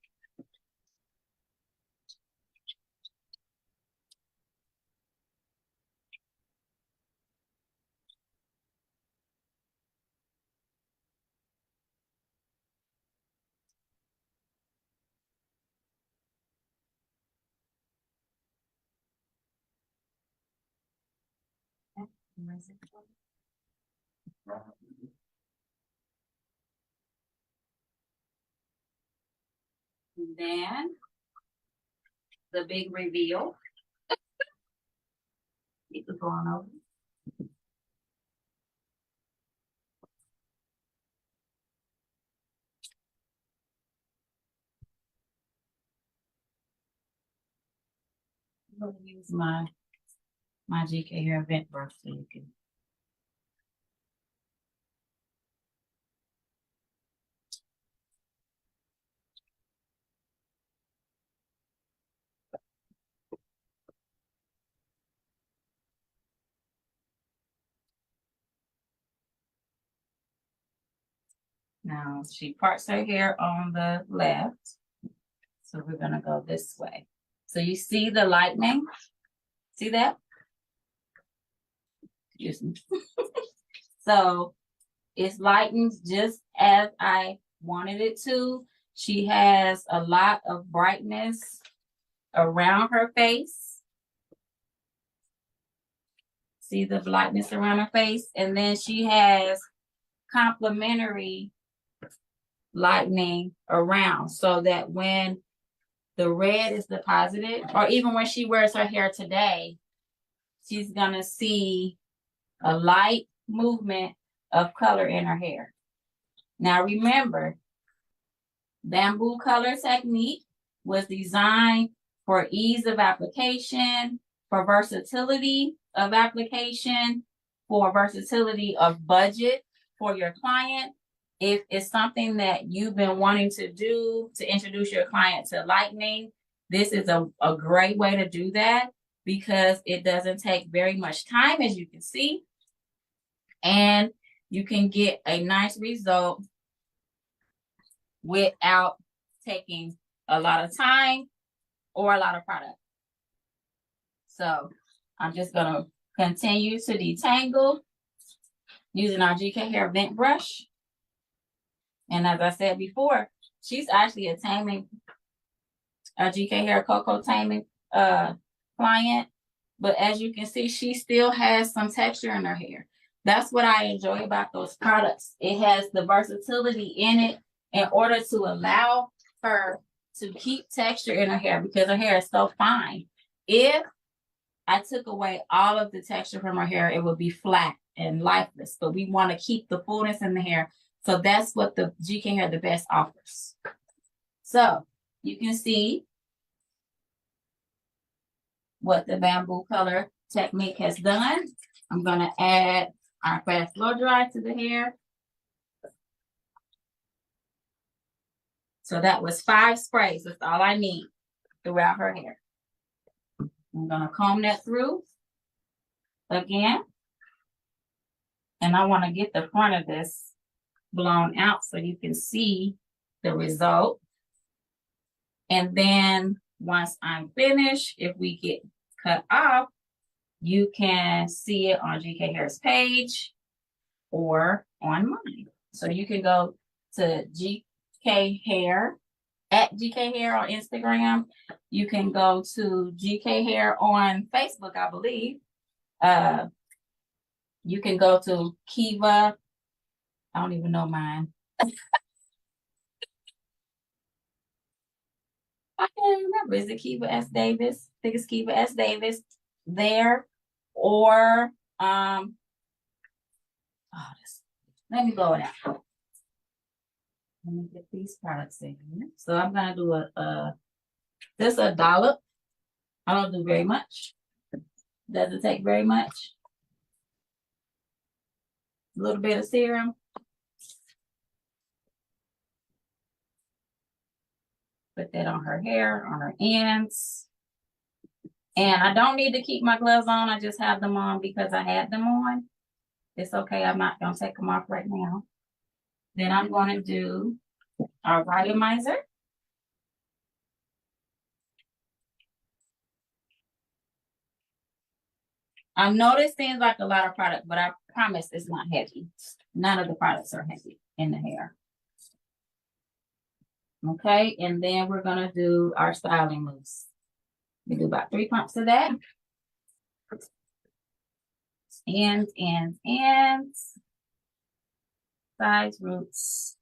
S1: And then the big reveal. Keep it going over. I'm going to use my GK hair vent brush so you can. Now she parts her hair on the left. So we're gonna go this way. So you see the lightning? See that? Excuse me. So it lightens just as I wanted it to. She has a lot of brightness around her face. See the brightness around her face? And then she has complementary lightening around so that when the red is deposited, or even when she wears her hair today, she's gonna see a light movement of color in her hair. Now remember, bamboo color technique was designed for ease of application, for versatility of application, for versatility of budget for your client. If it's something that you've been wanting to do to introduce your client to lightning, this is a great way to do that because it doesn't take very much time, as you can see, and you can get a nice result without taking a lot of time or a lot of product. So I'm just gonna continue to detangle using our GK hair vent brush. And as I said before, she's actually a GK hair cocoa taming client. But as you can see, she still has some texture in her hair. That's what I enjoy about those products. It has the versatility in it in order to allow her to keep texture in her hair because her hair is so fine. If I took away all of the texture from her hair, it would be flat and lifeless. But we want to keep the fullness in the hair. So that's what the GK Hair the Best offers. So you can see what the bamboo color technique has done. I'm going to add our fast blow dry to the hair. So that was 5 sprays. That's all I need throughout her hair. I'm going to comb that through again. And I want to get the front of this blown out so you can see the result. And then once I'm finished, if we get cut off, you can see it on GK Hair's page or on mine. So you can go to GK Hair, at GK Hair on Instagram. You can go to GK Hair on Facebook, I believe. You can go to Kiva. I don't even know mine. I can't remember. Is it Kiva S. Davis? I think it's Kiva S. Davis there. Or let me blow it out. Let me get these products in here. So I'm gonna do this a dollop. I don't do very much. Doesn't take very much. A little bit of serum. Put that on her hair, on her ends. And I don't need to keep my gloves on. I just have them on because I had them on. It's okay. I'm not going to take them off right now. Then I'm going to do our volumizer. I know this seems like a lot of product, but I promise it's not heavy. None of the products are heavy in the hair. Okay, and then we're going to do our styling mousse. We do about 3 pumps of that. And sides, roots,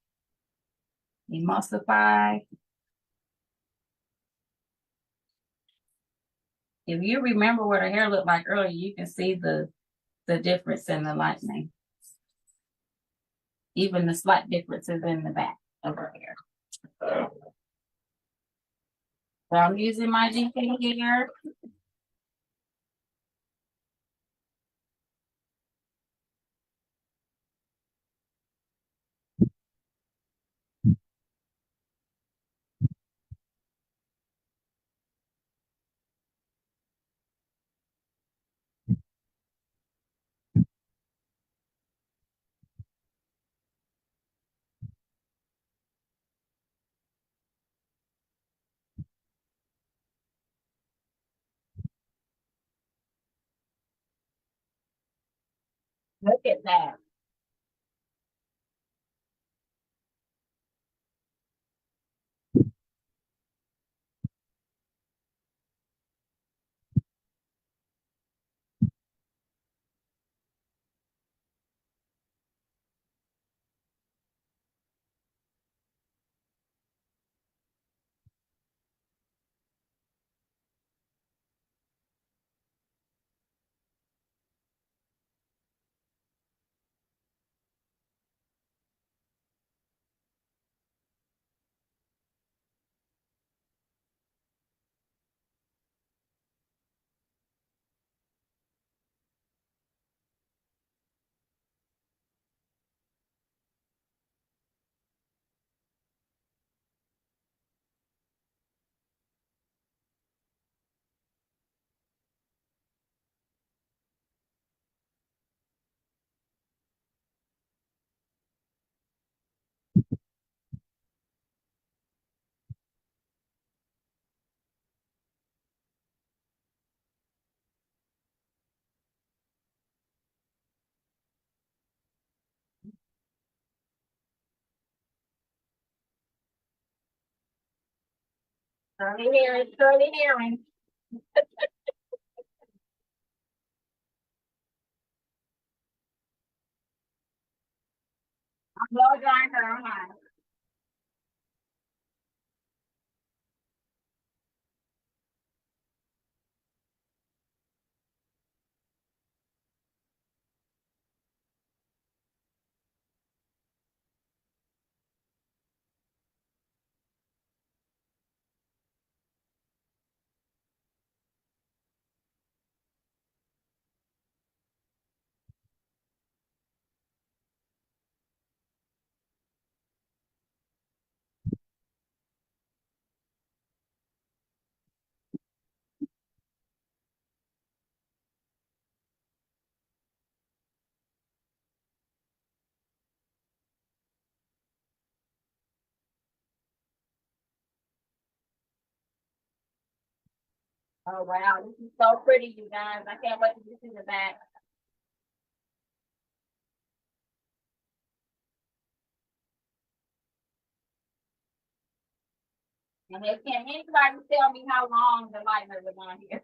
S1: emulsify. If you remember what her hair looked like earlier, you can see the difference in the lightening. Even the slight differences in the back of her hair. So I'm using my GK hair. Look at that. Curly hearing, curly hearing. I'm blow drying her on mine. Oh wow, this is so pretty, you guys. I can't wait to see the back. And if can anybody tell me how long the lighters are on here?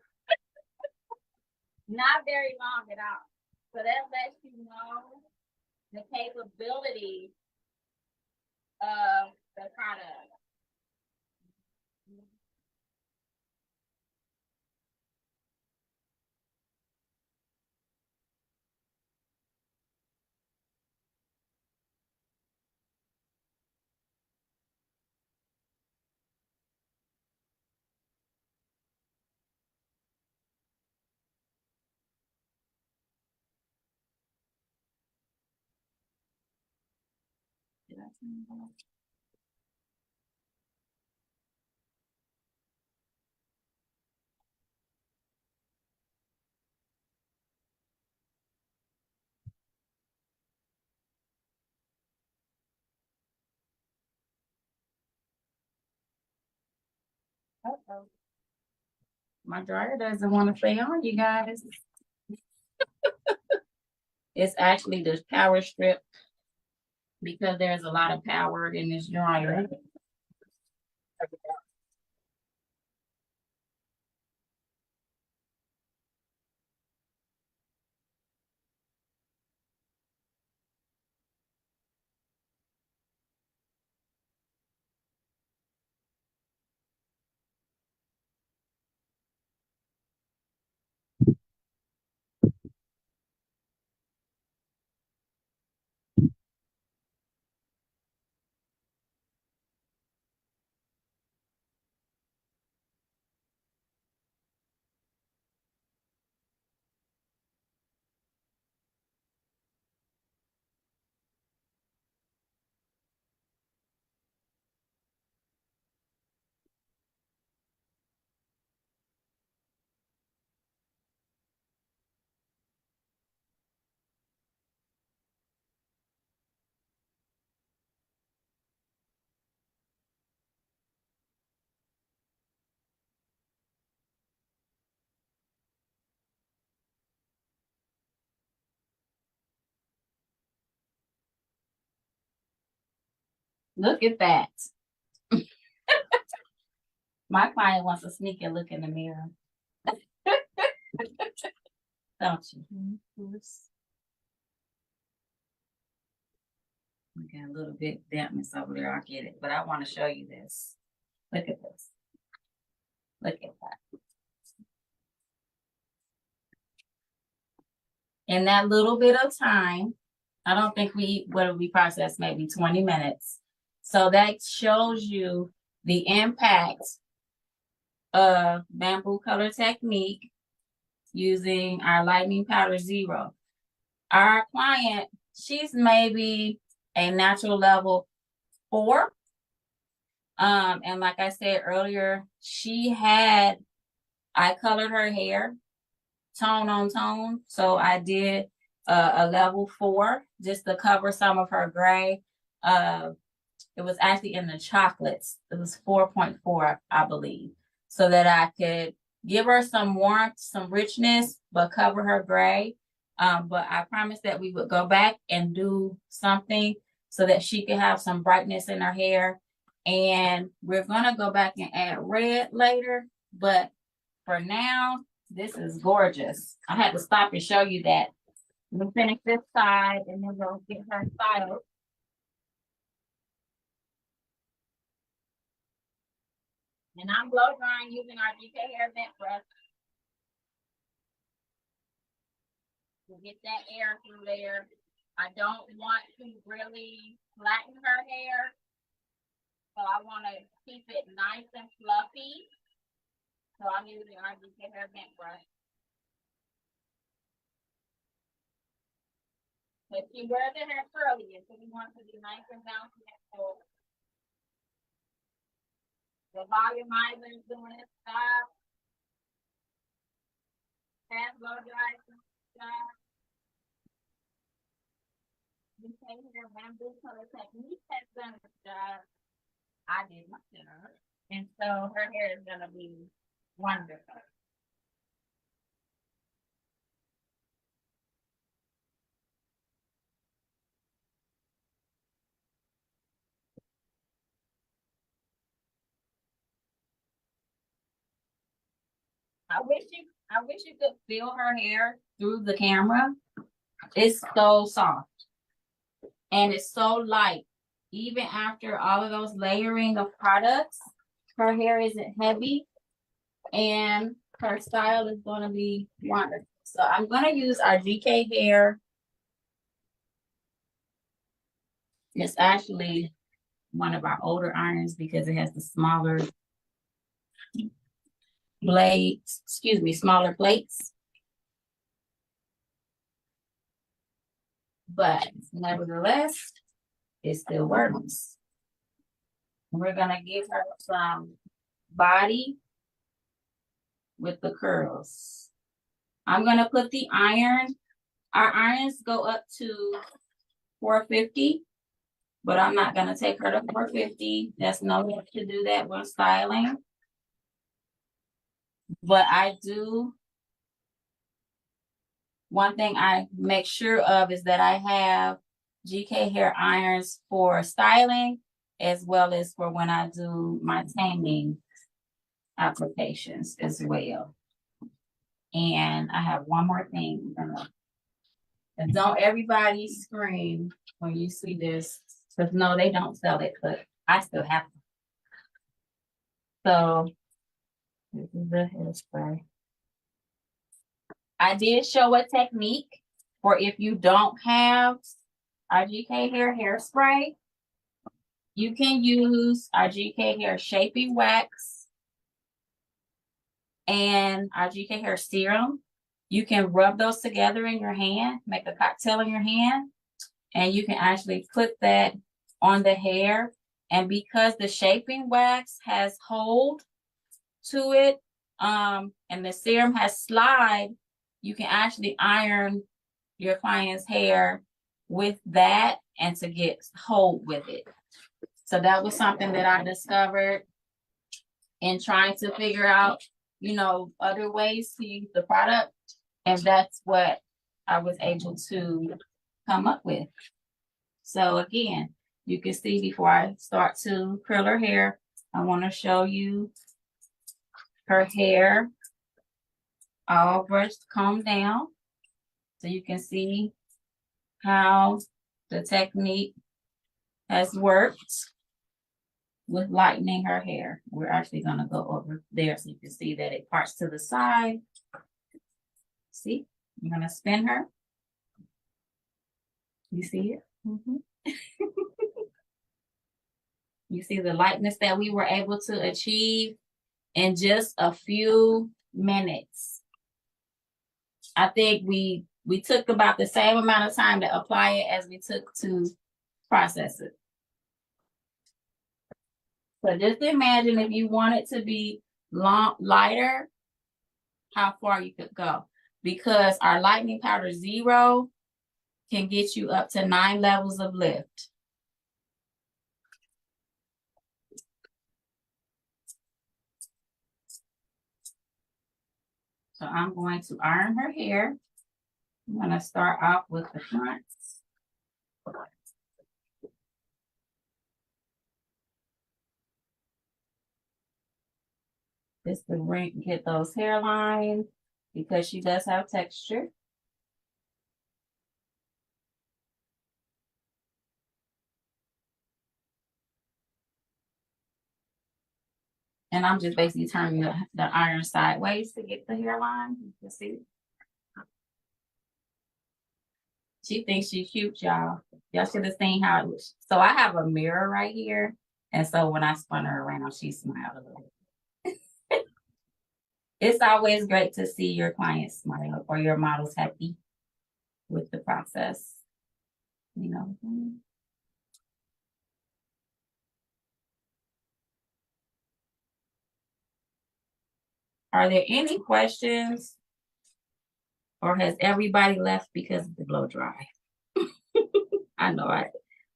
S1: Not very long at all. So that lets you know the capability of the product. Uh-oh. My dryer doesn't want to stay on, you guys. It's actually the power strip because there's a lot of power in this dryer. Look at that. My client wants to sneak and look in the mirror. Don't you? We got a little bit dampness over there. I get it, but I want to show you this. Look at this. Look at that. In that little bit of time, I don't think we processed maybe 20 minutes. So that shows you the impact of bamboo color technique using our lightning powder 0. Our client, she's maybe a natural level 4. And like I said earlier, I colored her hair tone on tone. So I did a level 4 just to cover some of her gray. It was actually in the chocolates. It was 4.4, I believe, so that I could give her some warmth, some richness, but cover her gray. But I promised that we would go back and do something so that she could have some brightness in her hair. And we're going to go back and add red later. But for now, this is gorgeous. I had to stop and show you that. We'll finish this side and then we'll get her styled. And I'm blow drying using our GK hair vent brush to get that air through there. I don't want to really flatten her hair, so I want to keep it nice and fluffy. So I'm using our GK hair vent brush. But she wears her hair curly, so we want to be nice and bouncy and full. The volumizer is doing its job. Fast blow dry job. You take your bamboo color technique has done its job. I did my job. And so her hair is gonna be wonderful. I wish you could feel her hair through the camera. It's so soft and it's so light. Even after all of those layering of products, her hair isn't heavy and her style is going to be wonderful. So I'm going to use our GK hair. It's actually one of our older irons because it has the smaller blades, smaller plates. But nevertheless, it still works. We're gonna give her some body with the curls. I'm gonna put the iron. Our irons go up to 450, but I'm not gonna take her to 450. That's no need to do that when styling. But I do. One thing I make sure of is that I have GK hair irons for styling as well as for when I do my taming applications as well. And I have one more thing. And don't everybody scream when you see this, because no, they don't sell it, but I still have to. So this is the hairspray. I did show a technique for if you don't have our GK hair hairspray, you can use our GK hair shaping wax and our GK hair serum. You can rub those together in your hand, make a cocktail in your hand, and you can actually put that on the hair. And because the shaping wax has hold to it, and the serum has slide, you can actually iron your client's hair with that and to get hold with it. So that was something that I discovered in trying to figure out, other ways to use the product. And that's what I was able to come up with. So again, You can see before I start to curl her hair, I want to show you her hair all brushed, combed down. So you can see how the technique has worked with lightening her hair. We're actually going to go over there so you can see that it parts to the side. See, I'm going to spin her. You see it? Mm-hmm. You see the lightness that we were able to achieve in just a few minutes. I think we took about the same amount of time to apply it as we took to process it. So just imagine if you want it to be lighter, how far you could go. Because our lightening powder 0 can get you up to 9 levels of lift. So I'm going to iron her hair. I'm going to start off with the fronts. Just to get those hairlines because she does have texture. And I'm just basically turning the iron sideways to get the hairline. You can see. She thinks she's cute, y'all. Y'all should have seen how it looks. So I have a mirror right here. And so when I spun her around, she smiled a little bit. It's always great to see your clients smile or your models happy with the process. You know. Are there any questions? Or has everybody left because of the blow dry? I know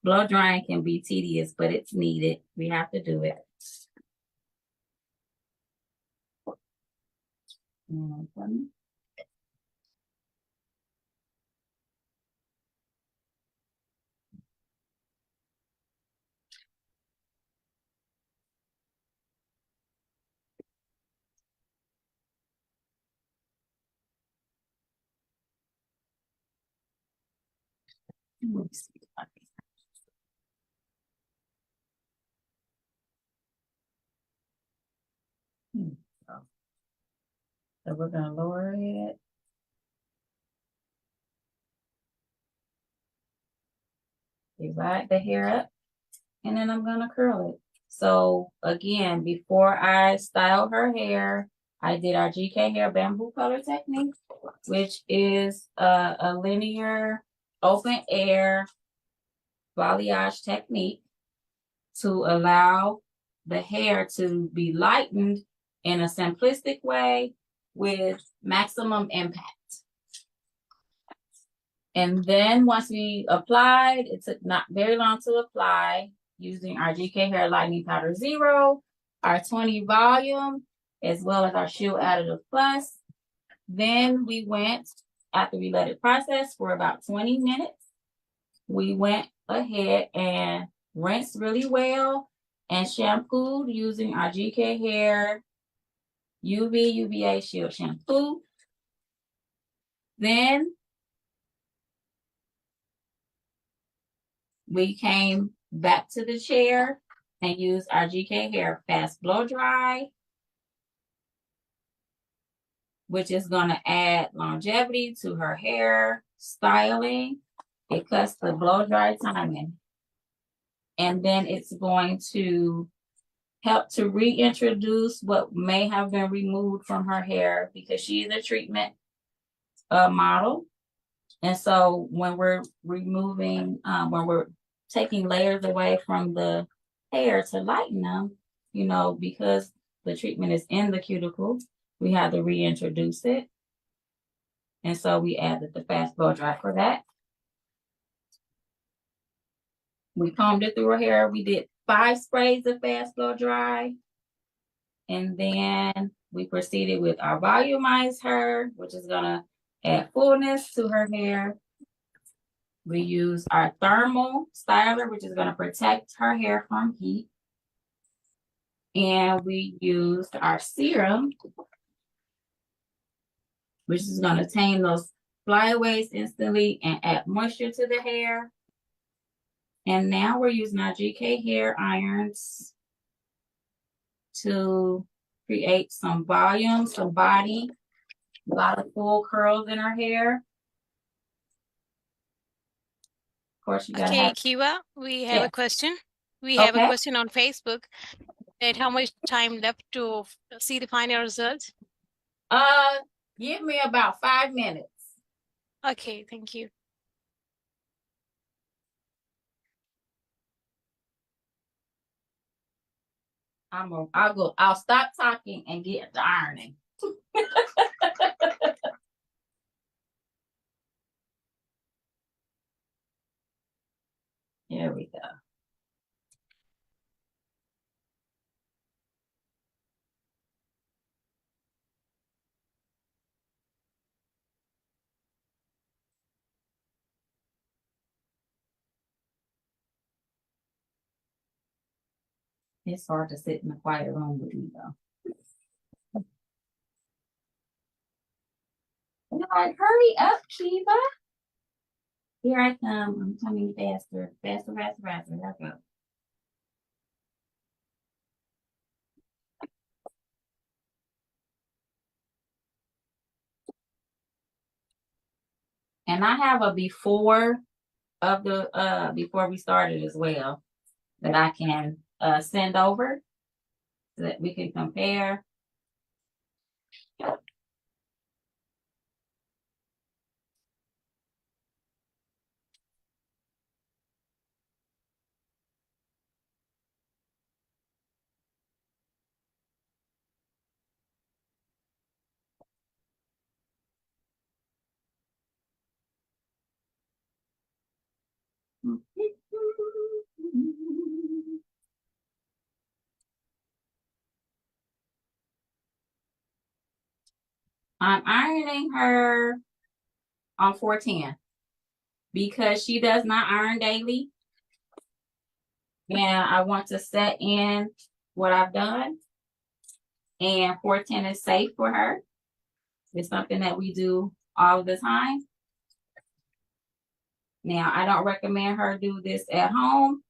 S1: blow drying can be tedious, but it's needed. We have to do it. So we're going to lower it. Divide the hair up, and then I'm going to curl it. So again, before I style her hair, I did our GK hair bamboo color technique, which is a linear open air balayage technique to allow the hair to be lightened in a simplistic way with maximum impact. And then once we applied, it took not very long to apply using our GK Hair Lightening Powder 0, our 20 volume, as well as our Shield Additive Plus. Then we went, after we let it process for about 20 minutes, we went ahead and rinsed really well and shampooed using our GK Hair UVA Shield Shampoo. Then we came back to the chair and used our GK Hair Fast Blow Dry, which is going to add longevity to her hair styling. It cuts the blow dry timing. And then it's going to help to reintroduce what may have been removed from her hair because she is a treatment model. And so when we're removing, when we're taking layers away from the hair to lighten them, you know, because the treatment is in the cuticle, we have to reintroduce it. And so we added the fast blow dry for that. We combed it through her hair. We did 5 sprays of fast blow dry. And then we proceeded with our volumize her, which is gonna add fullness to her hair. We use our thermal styler, which is going to protect her hair from heat. And we used our serum, which is going to tame those flyaways instantly and add moisture to the hair. And now we're using our GK hair irons to create some volume, some body, a lot of full curls in her hair. Of course, you gotta
S2: Okay,
S1: have.
S2: Kiva, we have a question. We have a
S1: Okay.
S2: question on Facebook that how much time left to see the final results?
S1: Give me about 5 minutes.
S2: Okay, thank you.
S1: I'll stop talking and get the ironing. Here we go. It's hard to sit in a quiet room with me though. Like, hurry up, Kiva. Here I come. I'm coming faster, faster, faster, faster. Here I go. And I have a before of the before we started as well that I can send over so that we can compare. I'm ironing her on 410 because she does not iron daily. And I want to set in what I've done. And 410 is safe for her. It's something that we do all the time. Now, I don't recommend her do this at home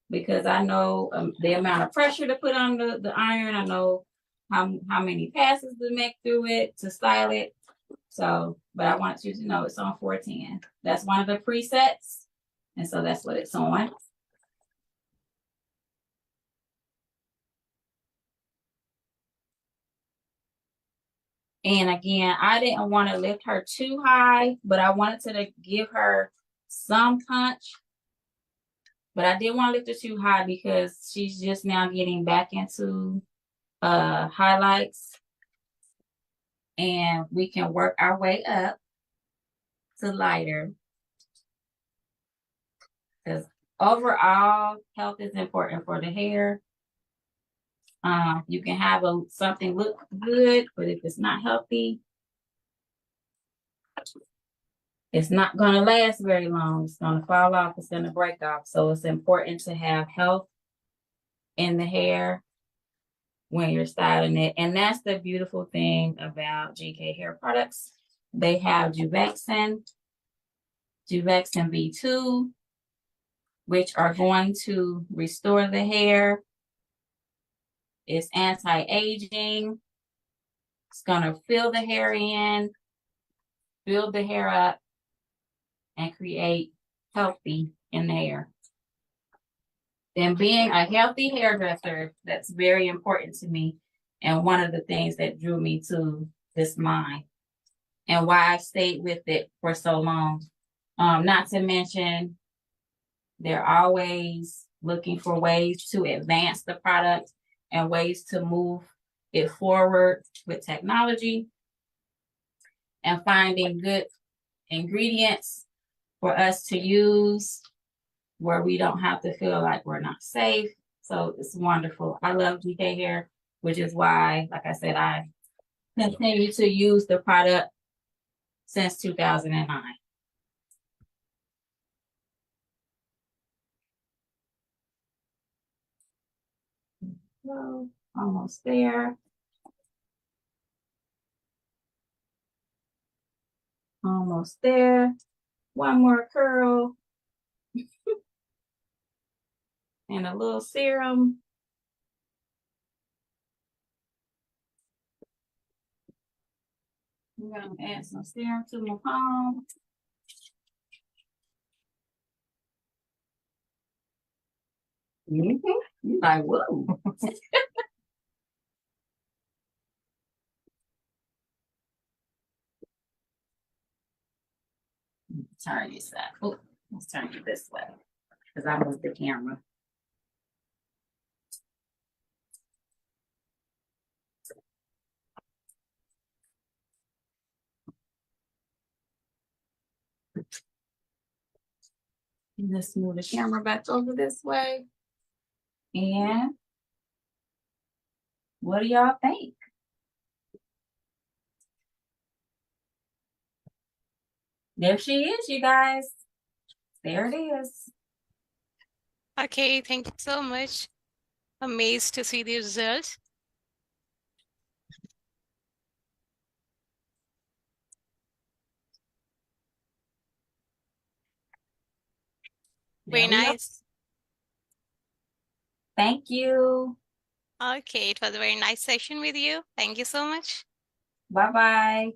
S1: because I know the amount of pressure to put on the iron. I know how many passes to make through it to style it. So, but I want you to know it's on 410. That's one of the presets. And so that's what it's on. And again, I didn't want to lift her too high, but I wanted to give her some punch. But I didn't want to lift her too high because she's just now getting back into highlights. And we can work our way up to lighter. Because overall, health is important for the hair. You can have something look good, but if it's not healthy, it's not going to last very long. It's going to fall off. It's going to break off. So it's important to have health in the hair when you're styling it. And that's the beautiful thing about GK hair products. They have Juvexin, Juvexin V2, which are going to restore the hair. It's anti-aging. It's going to fill the hair in, build the hair up, and create healthy in the hair. And being a healthy hairdresser, that's very important to me. And one of the things that drew me to this line and why I stayed with it for so long. Not to mention, they're always looking for ways to advance the product and ways to move it forward with technology and finding good ingredients for us to use where we don't have to feel like we're not safe. So it's wonderful. I love GK hair, which is why, like I said, I continue to use the product since 2009. go. Almost there. Almost there. One more curl. And a little serum. I'm gonna add some serum to my palm. Mm-hmm. Like, whoa. Turn this up. Oh, let's turn it this way because I moved the camera. And let's move the camera back over this way. And what do y'all think? There she is, you guys. There it is.
S2: Okay, thank you so much. Amazed to see the results. Very
S1: There we are.
S2: nice.
S1: Thank you.
S2: Okay, it was a very nice session with you. Thank you so much.
S1: Bye-bye.